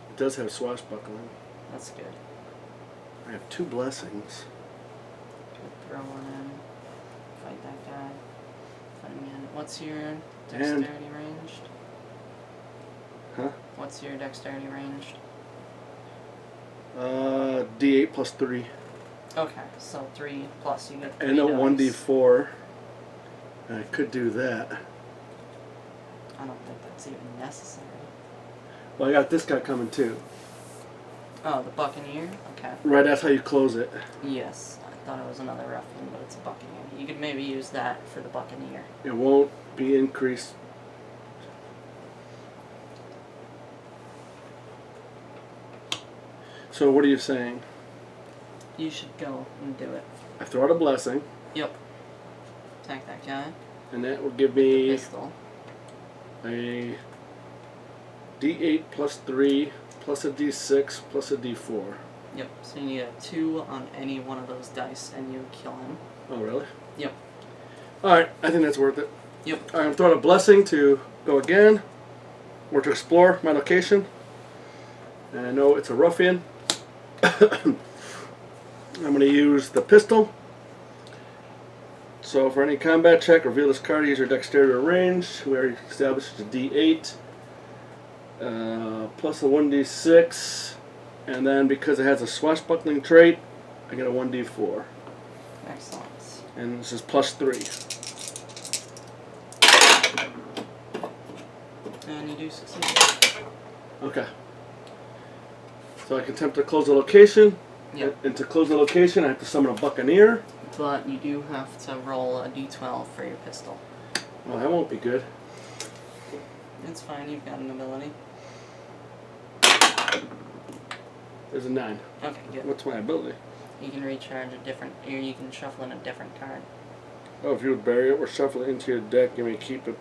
It does have swashbuckling. That's good. I have 2 blessings. Good. Throw one in. Fight that guy. Fight him in. What's your dexterity ranged? Huh? What's your dexterity ranged? D8 plus 3. Okay, so 3 plus you get 3 And a dice. 1d4. I could do that. I don't think that's even necessary. Well, I got this guy coming too. Oh, the Buccaneer? Okay. Right, that's how you close it. Yes, I thought it was another ruffian, but it's a Buccaneer. You could maybe use that for the Buccaneer. It won't be increased. So what are you saying? You should go and do it. I throw out a blessing, Yep. Attack that guy. and that will give The me pistol. a D8 plus 3 plus a D6 plus a D4. Yep, so you need a 2 on any one of those dice, and you kill him. Oh, really? Yep. Alright, I think that's worth it. Yep. Alright, I'm throwing a blessing to go again, or to explore my location. And I know it's a ruffian. I'm going to use the pistol. So for any combat check, reveal this card, use your dexterity or range. We already established it's a D8. Plus a 1d6. And then because it has a swashbuckling trait, I get a 1d4. Excellent. And this is plus 3. And you do succeed. Okay. So I can attempt to close the location. Yep. And to close the location, I have to summon a buccaneer. But you do have to roll a d12 for your pistol. Well, that won't be good. It's fine, you've got an ability. There's a 9. Okay, good. What's my ability? You can recharge a different, or you can shuffle in a different card. Oh, if you would bury it or shuffle it into your deck, you may keep it.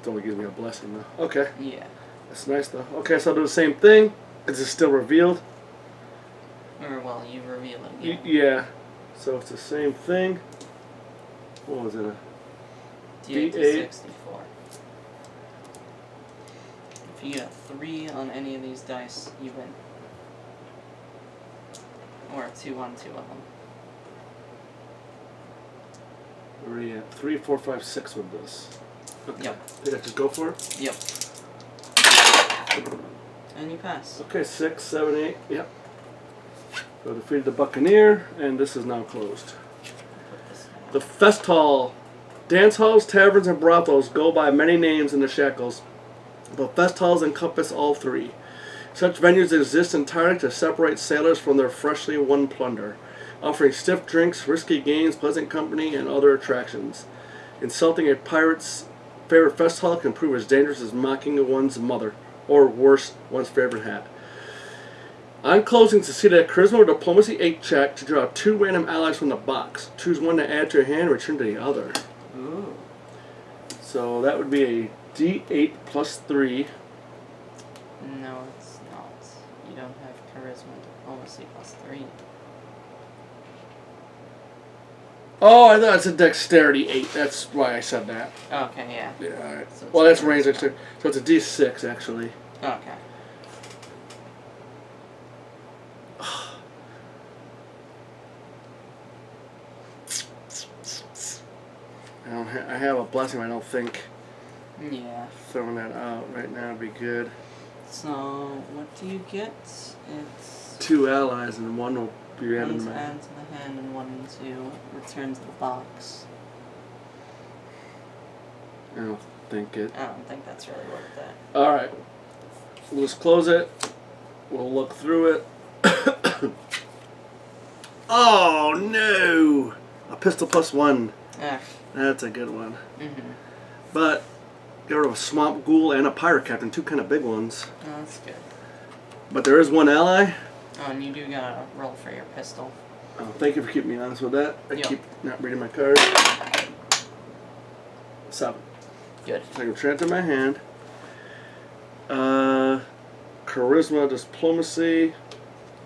It only gives me a blessing, though. Okay. Yeah. That's nice, though. Okay, so I'll do the same thing. Because it's still revealed. Or, well, you reveal it again. Yeah. So it's the same thing. What was it? A D8 to D8. 64. If you get a 3 on any of these dice, you win. Or a 2 on 2 of them. Where are you at? 3, 4, 5, 6 with this. Okay. Yep. Did I just go for it? Yep. And you pass. Okay, 6, 7, 8. Yep. So defeated the Buccaneer, and this is now closed. Put this down. The Fest Hall. Dance halls, taverns, and brothels go by many names in the Shackles, but fest halls encompass all three. Such venues exist entirely to separate sailors from their freshly won plunder, offering stiff drinks, risky games, pleasant company, and other attractions. Insulting a pirate's favorite fest hall can prove as dangerous as mocking one's mother, or worse, one's favorite hat. On closing, succeed at Charisma or Diplomacy 8 check to draw 2 random allies from the box. Choose one to add to your hand and return to the other. Ooh. So that would be a D8 plus 3. No, it's not. You don't have Charisma Diplomacy plus 3. Oh, I thought it said Dexterity 8. That's why I said that. Okay, yeah. Yeah, alright. So it's Well, that's charisma. range dexterity. So it's a D6, actually. Okay. I have a blessing, I don't think Yeah. throwing that out right now would be good. So, what do you get? It's 2 allies and 1 will be added one to to my... add to the hand and 1 to return to the box. I don't think it... I don't think that's really worth it. Alright. We'll just close it. We'll look through it. Oh, no! A pistol plus 1. Ah. That's a good one. Mm-hmm. But get rid of a swamp ghoul and a pirate captain, 2 kind of big ones. Oh, that's good. But there is 1 ally. Oh, and you do gotta roll for your pistol. Oh, thank you for keeping me honest with that. I Yep. keep not reading my cards. 7. Good. I can transfer my hand. Charisma, Diplomacy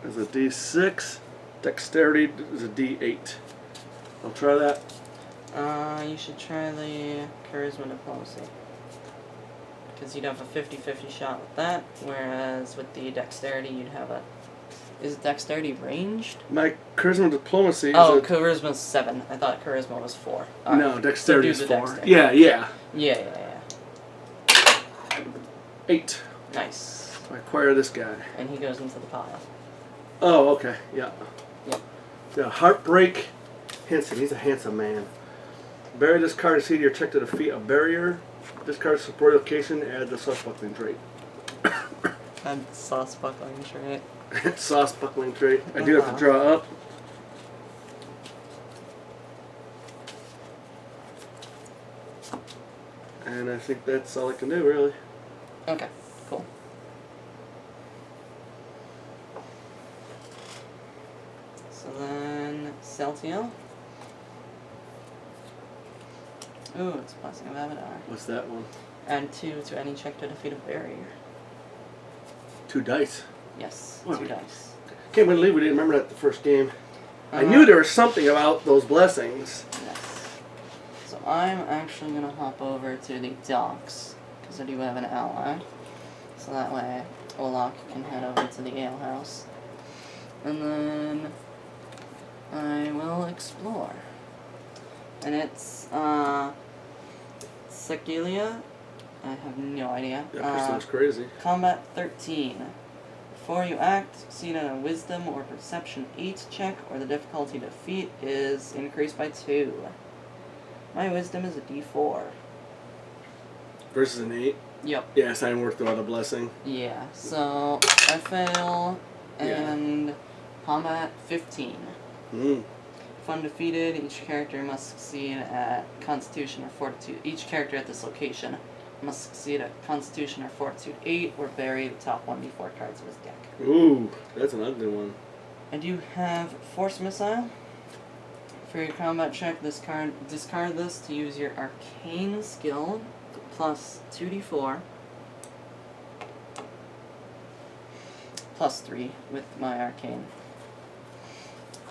is a D6. Dexterity is a D8. I'll try that. You should try the Charisma Diplomacy. Because you'd have a 50-50 shot with that, whereas with the Dexterity you'd have a... Is Dexterity ranged? My Charisma Diplomacy is Oh, a... Charisma's 7. I thought Charisma was 4. No, Dexterity So is do 4. the Dexterity. Yeah. Yeah. 8. Nice. I acquire this guy. And he goes into the pile. Oh, okay. Yeah. Yep. Yeah. Heartbreak. Hanson. He's a handsome man. Bury this card to see your check to defeat a barrier. This card's support location. Add the swashbuckling trait. And sauce buckling trait. Swashbuckling trait. I do have to draw up. And I think that's all I can do, really. Okay, cool. So then, Celtial. Ooh, it's Blessing of Abadar. What's that one? Add 2 to any check to defeat a barrier. 2 dice. Yes, Wow. 2 dice. Can't believe we didn't remember that the first game. I knew there was something about those blessings. Yes. So I'm actually going to hop over to the docks, because I do have an ally. So that way, Olak can head over to the alehouse. And then I will explore. And it's Segilia. I have no idea. That sounds crazy. Combat 13. Before you act, succeed on a Wisdom or Perception 8 check, or the difficulty to defeat is increased by 2. My Wisdom is a D4. Versus an 8? Yep. Yeah, it's not even worth the other blessing. Yeah, so I fail, and combat 15. If undefeated, each character must succeed at Constitution or Fortitude. Each character at this location must succeed at Constitution or Fortitude 8 or bury the top 1d4 cards of his deck. Ooh, that's an ugly one. I do have Force Missile. For your combat check, discard this to use your Arcane skill plus 2d4 plus 3 with my Arcane.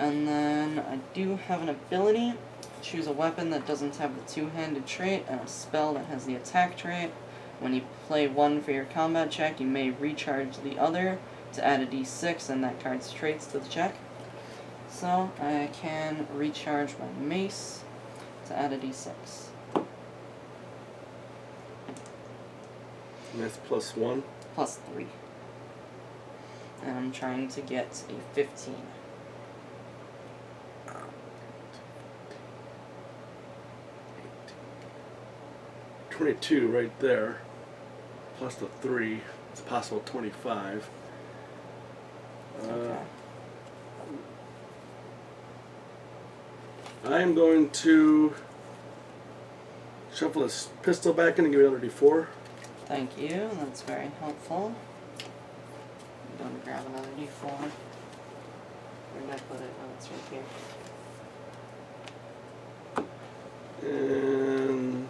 And then I do have an ability. Choose a weapon that doesn't have the two-handed trait and a spell that has the attack trait. When you play one for your combat check, you may recharge the other to add a d6 and that card's traits to the check. So I can recharge my mace to add a d6. And that's +1. Plus 3. And I'm trying to get a 15. 22 right there. Plus the 3. It's a possible 25. Okay. I am going to shuffle this pistol back in and give me another d4. Thank you, that's very helpful. I'm going to grab another d4. Where did I put it? Oh, it's right here. And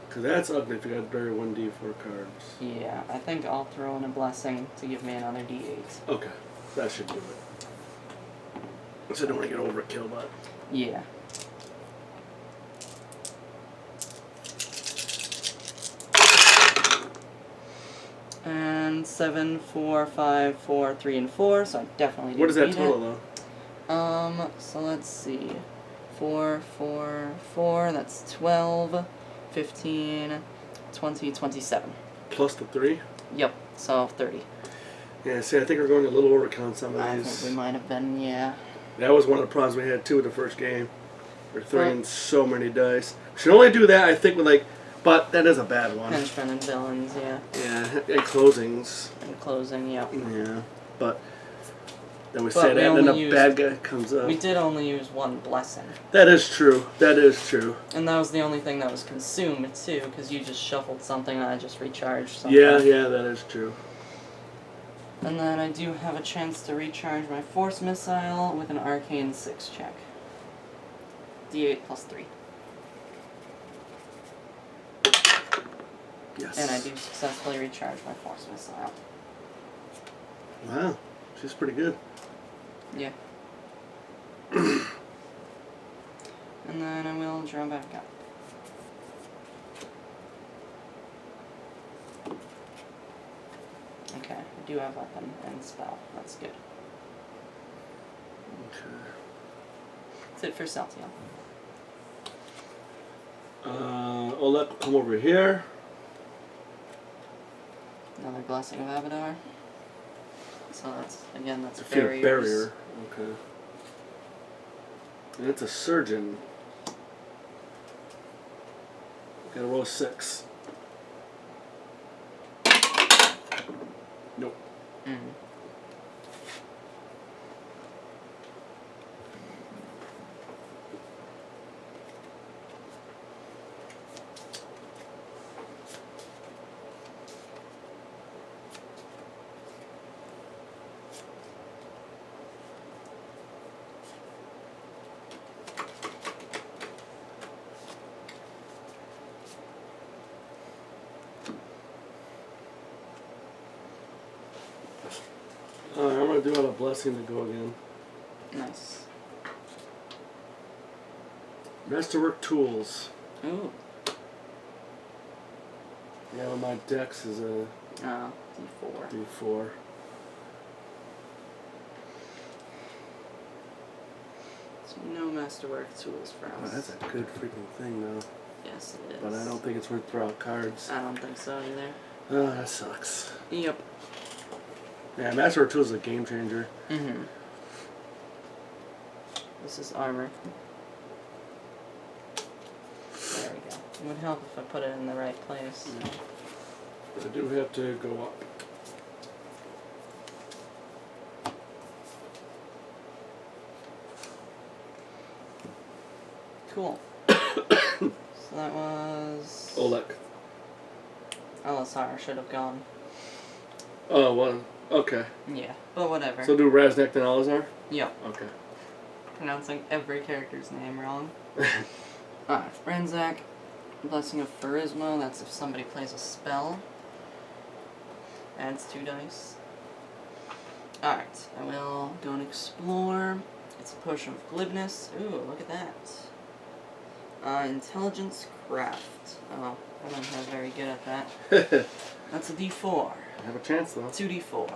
because that's ugly if you got to bury 1d4 cards. Yeah, I think I'll throw in a blessing to give me another d8. Okay, that should do it. So I don't want to get overkill, but Yeah. And 7, 4, 5, 4, 3, and 4, so I definitely didn't what is that beat total it. though? So let's see. 4, 4, 4, that's 12, 15, 20, 27. Plus the 3? Yep, so 30. Yeah, see, I think we're going a little overkill on some of I these. think we might have been, yeah. That was one of the problems we had too with the first game. We're throwing so many dice. We should only do that, I think, with like, but that is a bad one. Henchmen and villains, yeah. Yeah, and closings. And closing, yep. Yeah, but then we But say we that, and then only a bad guy comes up. We did only use one blessing. That is true. That is true. And that was the only thing that was consumed, too, because you just shuffled something and I just recharged something. Yeah, that is true. And then I do have a chance to recharge my Force Missile with an Arcane 6 check. D8 plus 3. Yes. And I do successfully recharge my Force Missile. Wow, she's pretty good. Yeah. And then I will draw back up. Okay, I do have weapon and spell. That's good. Okay. That's it for Celtium. Oleg will come over here. Blessing of Abadar. So that's Defeat a barriers. barrier. Okay. And it's a surgeon. Gotta roll a 6. Nope. Mm. Alright, I'm gonna do out a blessing to go again. Nice. Masterwork tools. Ooh. Yeah, well, my dex is a Oh, D4. D4. So no masterwork tools for Oh, us. that's a good freaking thing, though. Yes, it is. But I don't think it's worth throw out cards. I don't think so either. Oh, that sucks. Yep. Yeah, Masterwork tools is a game changer. Mm-hmm. This is armor. There we go. It would help if I put it in the right place. Yeah. I do have to go up. Cool. So that was... Olek. LSR should have gone. Oh, well, okay. Yeah, but whatever. So do Raznek then Alizar? Yep. Okay. Pronouncing every character's name wrong. Alright, Ranzak. Blessing of Pharisma, that's if somebody plays a spell. Adds 2 dice. Alright, I will go and explore. It's a potion of glibness. Ooh, look at that. Intelligence craft. Oh, I don't have very good at that. That's a D4. I have a chance though. 2D4.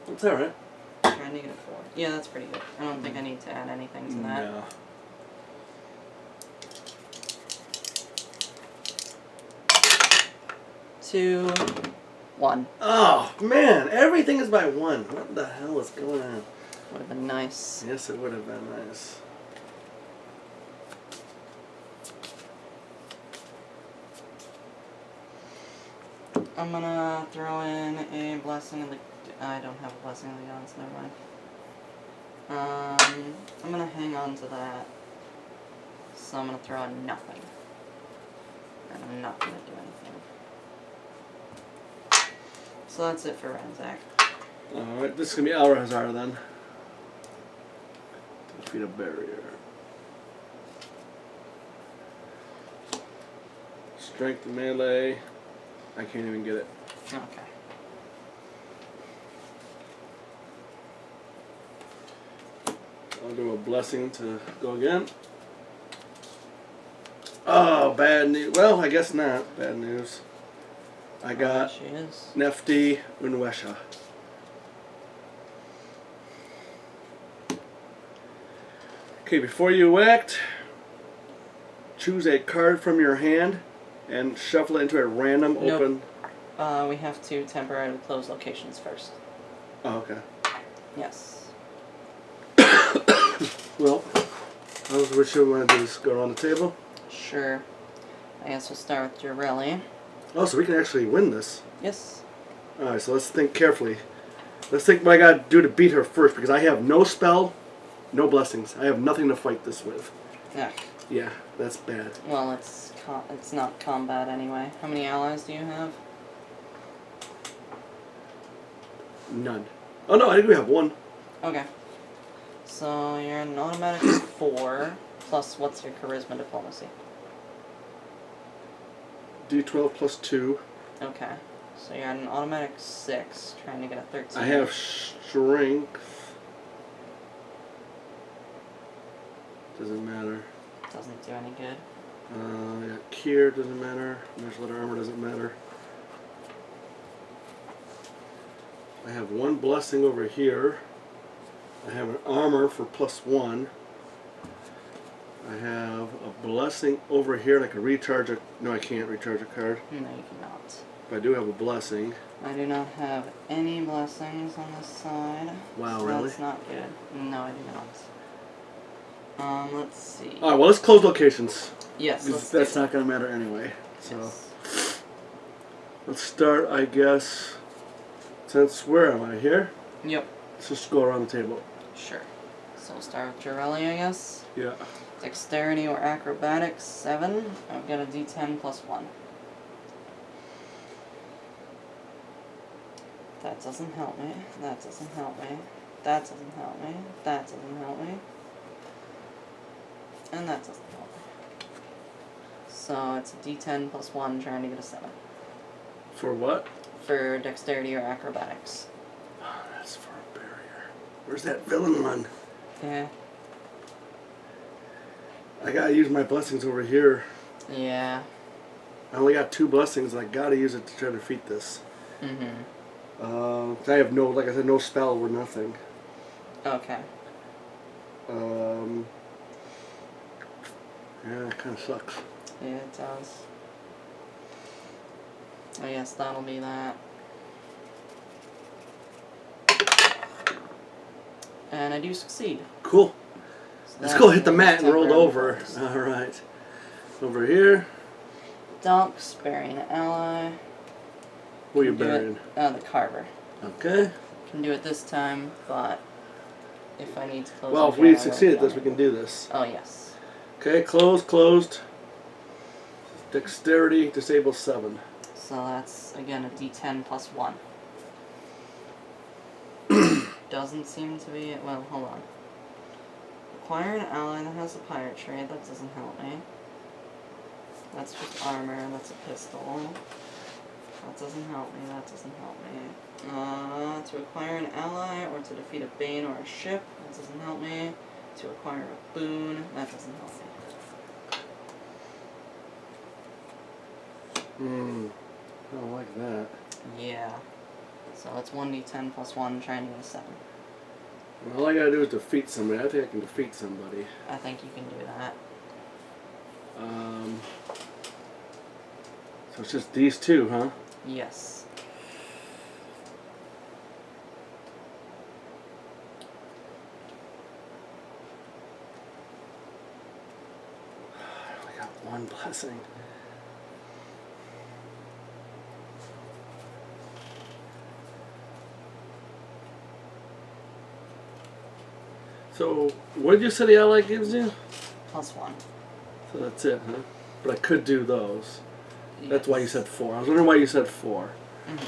It's alright. Try negative 4. Yeah, that's pretty good. I don't think I need to add anything to that. No. Two, 1. Oh, man. Everything is by 1. What the hell is going on? Would have been nice. Yes, it would have been nice. I'm gonna throw in a blessing of the... I don't have a blessing of the gods, never mind. I'm gonna hang on to that. So I'm gonna throw in nothing. And I'm not gonna do anything. So that's it for Ranzak. Alright, this is going to be Alrazar then. Defeat a barrier. Strength melee. I can't even get it. Okay. I'll do a blessing to go again. Oh, bad news. Well, I guess not. Bad news. I got She is. Nefti Unwesha. Okay, before you act, choose a card from your hand and shuffle it into a random Nope. open. We have to temporarily close locations first. Oh, okay. Yes. Well, what should we want to do? Just go around the table? Sure. I guess we'll start with Jorelli. Oh, so we can actually win this. Yes. Alright, so let's think carefully. Let's think what I gotta do to beat her first, because I have no spell, no blessings. I have nothing to fight this with. Yeah. Yeah, that's bad. Well, it's not combat anyway. How many allies do you have? None. Oh no, I think we have one. Okay. So you're an automatic 4, plus what's your charisma diplomacy? D12 plus 2. Okay. So you're at an automatic 6, trying to get a 13. I have strength. Doesn't matter. Doesn't do any good. I got Kier, doesn't matter. Martial armor doesn't matter. I have one blessing over here. I have an armor for +1. I have a blessing over here, and I can recharge a... No, I can't recharge a card. No, you cannot. I do have a blessing. I do not have any blessings on this side. Wow, so really? That's not good. No, I do not. Let's see. Alright, well, let's close locations. Yes, let's That's do not going to matter anyway. So, yes. let's start, I guess, since where am I? Here? Yep, Let's just go around the table. sure. So we'll start with Jirelli, I guess. Yeah. Dexterity or acrobatics, 7. I've got a d10 plus 1. That doesn't help me. That doesn't help me. That doesn't help me. That doesn't help me. And that doesn't help me. So it's a d10 plus 1 trying to get a 7. For what? For dexterity or acrobatics. Oh, that's for a barrier. Where's that villain one? Yeah. I gotta use my blessings over here. Yeah. I only got 2 blessings, and I gotta use it to try to defeat this. Mm-hmm. I have no, like I said, no spell or nothing. Okay. Yeah, it kind of sucks. Yeah, it does. I guess that'll be that. And I do succeed. Cool. So Let's that go hit the is mat and roll temporary over. force. Alright. Over here. Dunks, bury an ally. Who are you Can do burying? it- the carver. Okay. Can do it this time, but if I need to close Well, it if we again, I succeed will at this, be we can do this. Oh, yes. Okay, closed. Dexterity, disable 7. So that's, again, a d10 plus 1. Doesn't seem to be... Well, hold on. Acquire an ally that has a pirate trait. That doesn't help me. That's just armor. That's a pistol. That doesn't help me. That doesn't help me. To acquire an ally or to defeat a bane or a ship. That doesn't help me. To acquire a boon. That doesn't help me. I don't like that. Yeah. So it's 1d10 plus 1 trying to get a 7. Well, all I gotta do is defeat somebody. I think I can defeat somebody. I think you can do that. So it's just these 2, huh? Yes. I only got 1 blessing. So, what did you say the ally gives you? Plus 1. So that's it, huh? But I could do those. That's why you Yes. said 4. I was wondering why you said 4. Mhm.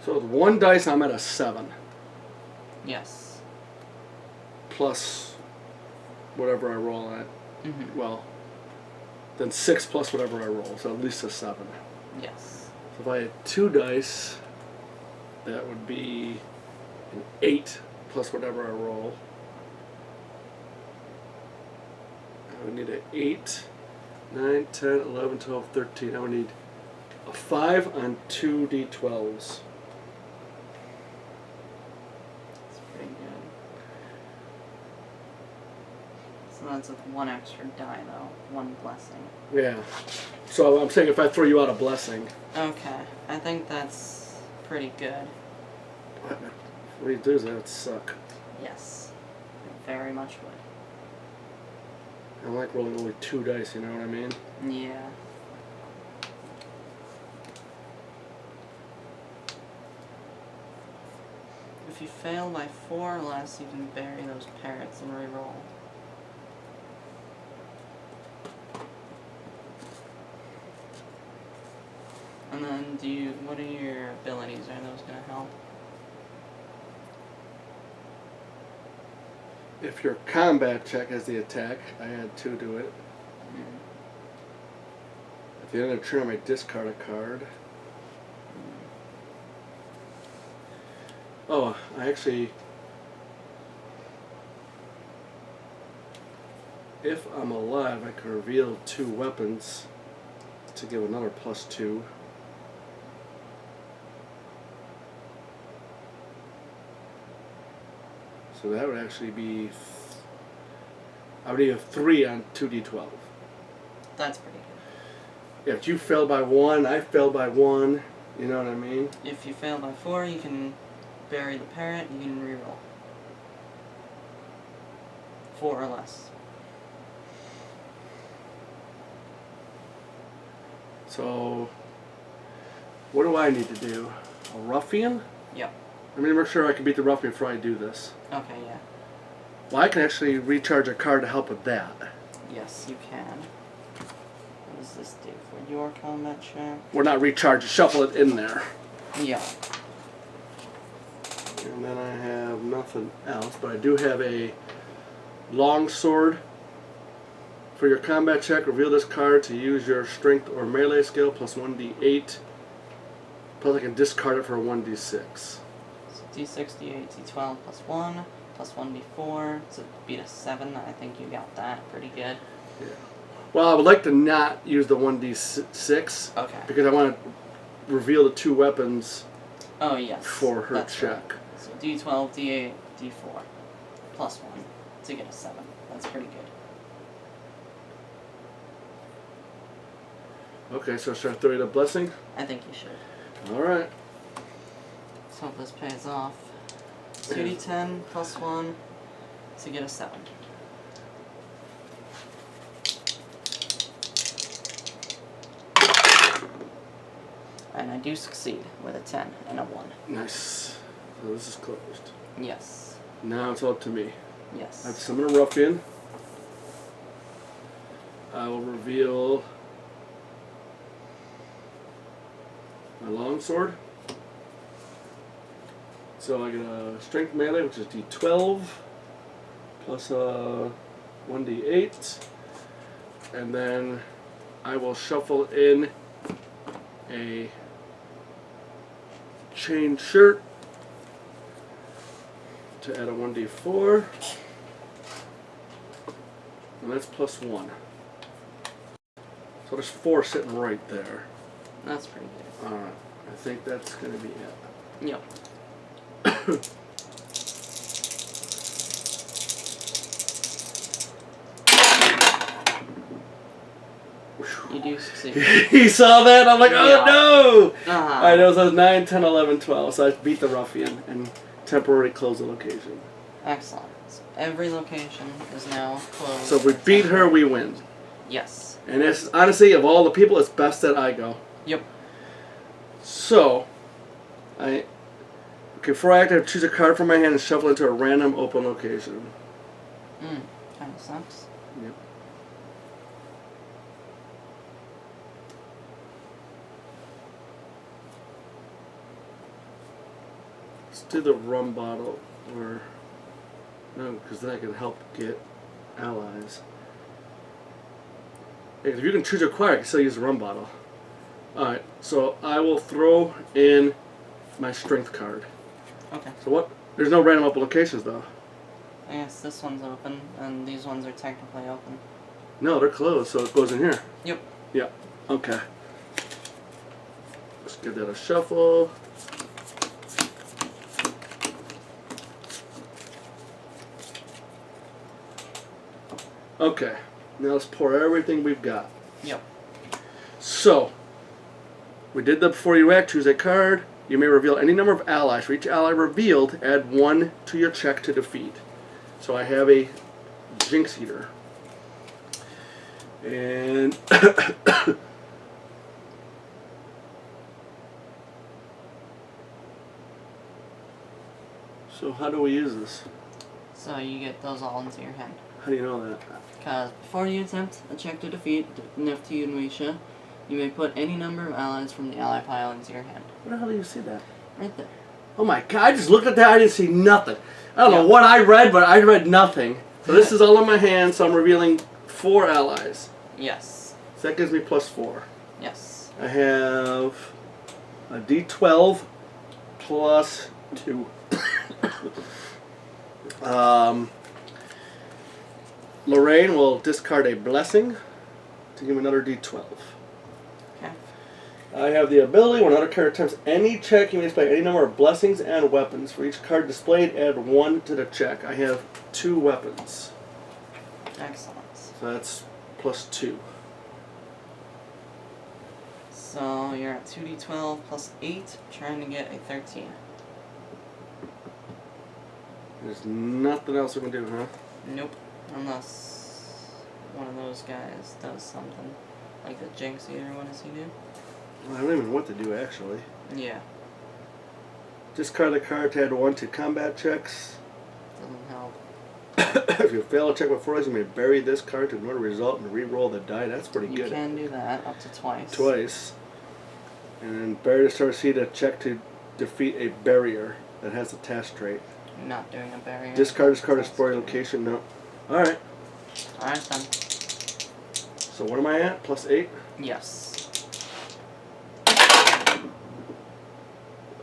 So with 1 dice, I'm at a 7. Yes. Plus whatever I roll at. Mhm. Well, then 6 plus whatever I roll. So at least a 7. Yes. So if I had 2 dice, that would be an 8 plus whatever I roll. I would need an 8, 9, 10, 11, 12, 13. I would need a 5 on 2 d12s. That's pretty good. So that's with 1 extra die, though. 1 blessing. Yeah. So I'm saying if I throw you out a blessing. Okay. I think that's pretty good. What do you do? That would suck. Yes. It very much would. I like rolling only 2 dice, you know what I mean? Yeah. If you fail by 4 or less, you can bury those parrots and reroll. And then what are your abilities? Are those gonna help? If your combat check has the attack, I add 2 to it. Mm. At the end of the turn, I might discard a card. Oh, I actually... If I'm alive, I can reveal 2 weapons to give another +2. So that would actually be I would need a 3 on 2d12. That's pretty good. If you fail by 1, I fail by 1. You know what I mean? If you fail by 4, you can bury the parrot. You can reroll. 4 or less. So, what do I need to do? A ruffian? Yep. Let me make sure I can beat the ruffian before I do this. Okay, yeah. Well, I can actually recharge a card to help with that. Yes, you can. What does this do for your combat check? We're not recharged, shuffle it in there. Yeah. And then I have nothing else, but I do have a long sword. For your combat check, reveal this card to use your strength or melee skill plus 1d8. Plus I can discard it for a 1d6. So d6, d8, d12 plus 1, plus 1d4. So beat a 7. I think you got that pretty good. Yeah. Well, I would like to not use the 1d6. Okay. Because I want to reveal the 2 weapons Oh, yes. for her That's check. right. So d12, d8, d4. Plus 1 to get a 7. That's pretty good. Okay, so should I throw you the blessing? I think you should. Alright. Let's hope this pays off. 2d10 plus 1 to get a 7. And I do succeed with a 10 and a 1. Nice. So this is closed. Yes. Now it's up to me. Yes. I've summoned a ruffian. I will reveal my longsword. So I get a strength melee, which is d12, plus a 1d8, and then I will shuffle in a chain shirt to add a 1d4, and that's plus 1. So there's 4 sitting right there. That's pretty good. Alright, I think that's going to be it. Yep. You do succeed. He saw that? I'm like, Yeah. oh no! Uh-huh. Alright, it was 9, 10, 11, 12. So I beat the ruffian and temporarily closed the location. Excellent. So every location is now closed. So if we beat her, we win. Yes. And it's honestly, of all the people, it's best that I go. Yep. So, before I act, I have to choose a card from my hand and shuffle it into a random open location. Kind of sucks. Yep. Let's do the rum bottle, or no, because then I can help get allies. If you can choose a acquire, I can still use the rum bottle. Alright, so I will throw in my strength card. Okay. So what? There's no random open locations though. I guess this one's open, and these ones are technically open. No, they're closed, so it goes in here. Yep. Yep. Okay. Let's give that a shuffle. Okay. Now let's pour everything we've got. Yep. So, we did the before you act, choose a card. You may reveal any number of allies. For each ally revealed, add 1 to your check to defeat. So I have a Jinx Eater. And so how do we use this? So you get those all into your hand. How do you know that? Because before you attempt a check to defeat Nefti and Wisha, you may put any number of allies from the ally pile into your hand. Where the hell do you see that? Right there. Oh my god, I just looked at that, I didn't see nothing. I don't know Yeah. what I read, but I read nothing. So this is all in my hand, so I'm revealing 4 allies. Yes. So that gives me plus 4. Yes. I have a d12 plus 2. Lorraine will discard a blessing to give me another d12. Okay. I have the ability when another character attempts any check, you may display any number of blessings and weapons. For each card displayed, add 1 to the check. I have 2 weapons. Excellent. So that's +2. So you're at 2d12 plus 8, trying to get a 13. There's nothing else we can do, huh? Nope. Unless one of those guys does something. Like the Jinx Eater, what does he do? Well, I don't even know what to do, actually. Yeah. Discard the card to add 1 to combat checks. Doesn't help. If you fail a check before this, you may bury this card to ignore the result and re-roll the die. That's pretty You good. can do that up to twice. Twice. And then bury the star seed a check to defeat a barrier that has a task trait. You're not doing a barrier. Discard this card to explore your location. No. Alright. Alright then. So what am I at? +8? Yes.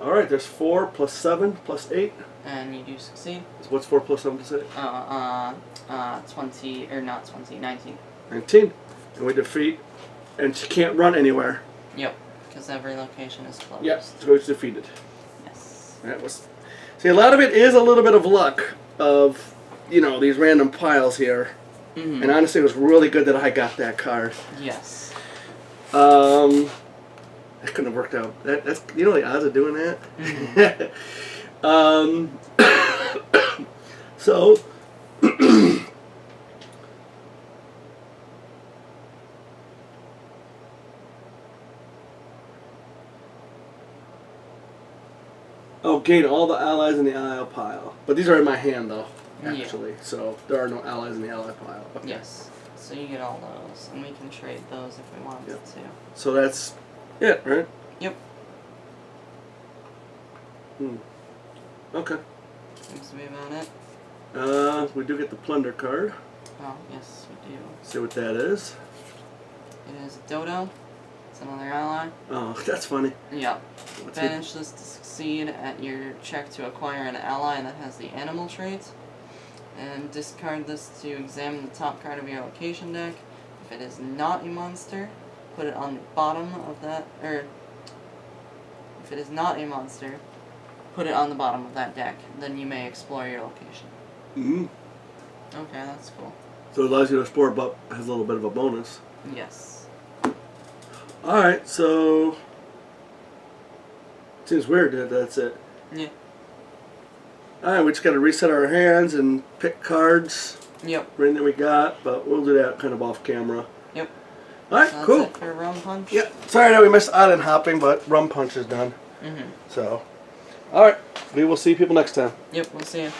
Alright, there's 4 plus 7 plus 8. And you do succeed. So what's 4 plus 7 plus 8? 20, or not 20, 19. 19. And we defeat, and she can't run anywhere. Yep, because every location is closed. Yep, so it's defeated. Yes. That was. See, a lot of it is a little bit of luck of, you know, these random piles here. Mm-hmm. And honestly, it was really good that I got that card. Yes. That couldn't have worked out. That's, you know, the odds of doing that. Mm-hmm. So. Oh, gain all the allies in the ally pile. But these are in my hand, though, actually. Yeah. So there are no allies in the ally pile. Okay. Yes. So you get all those, and we can trade those if we wanted to. So that's it, right? Yep. Okay. Seems to be about it. We do get the plunder card. Oh, yes, we do. See what that is. It is a dodo. It's another ally. Oh, that's funny. Yep. Banish this to succeed at your check to acquire an ally that has the animal trait. And discard this to examine the top card of your location deck. If it is not a monster, put it on the bottom of that, if it is not a monster, put it on the bottom of that deck. Then you may explore your location. Okay, that's cool. So it allows you to explore, but has a little bit of a bonus. Yes. Alright, so. Seems weird that that's it. Yeah. Alright, we just gotta reset our hands and pick cards. Yep. Everything that we got, but we'll do that kind of off camera. Yep. Alright, So cool. that's it for Rum Punch? Yeah, sorry that we missed island hopping, but Rum Punch is done. Mm-hmm. So, alright, we will see people next time. Yep, we'll see you.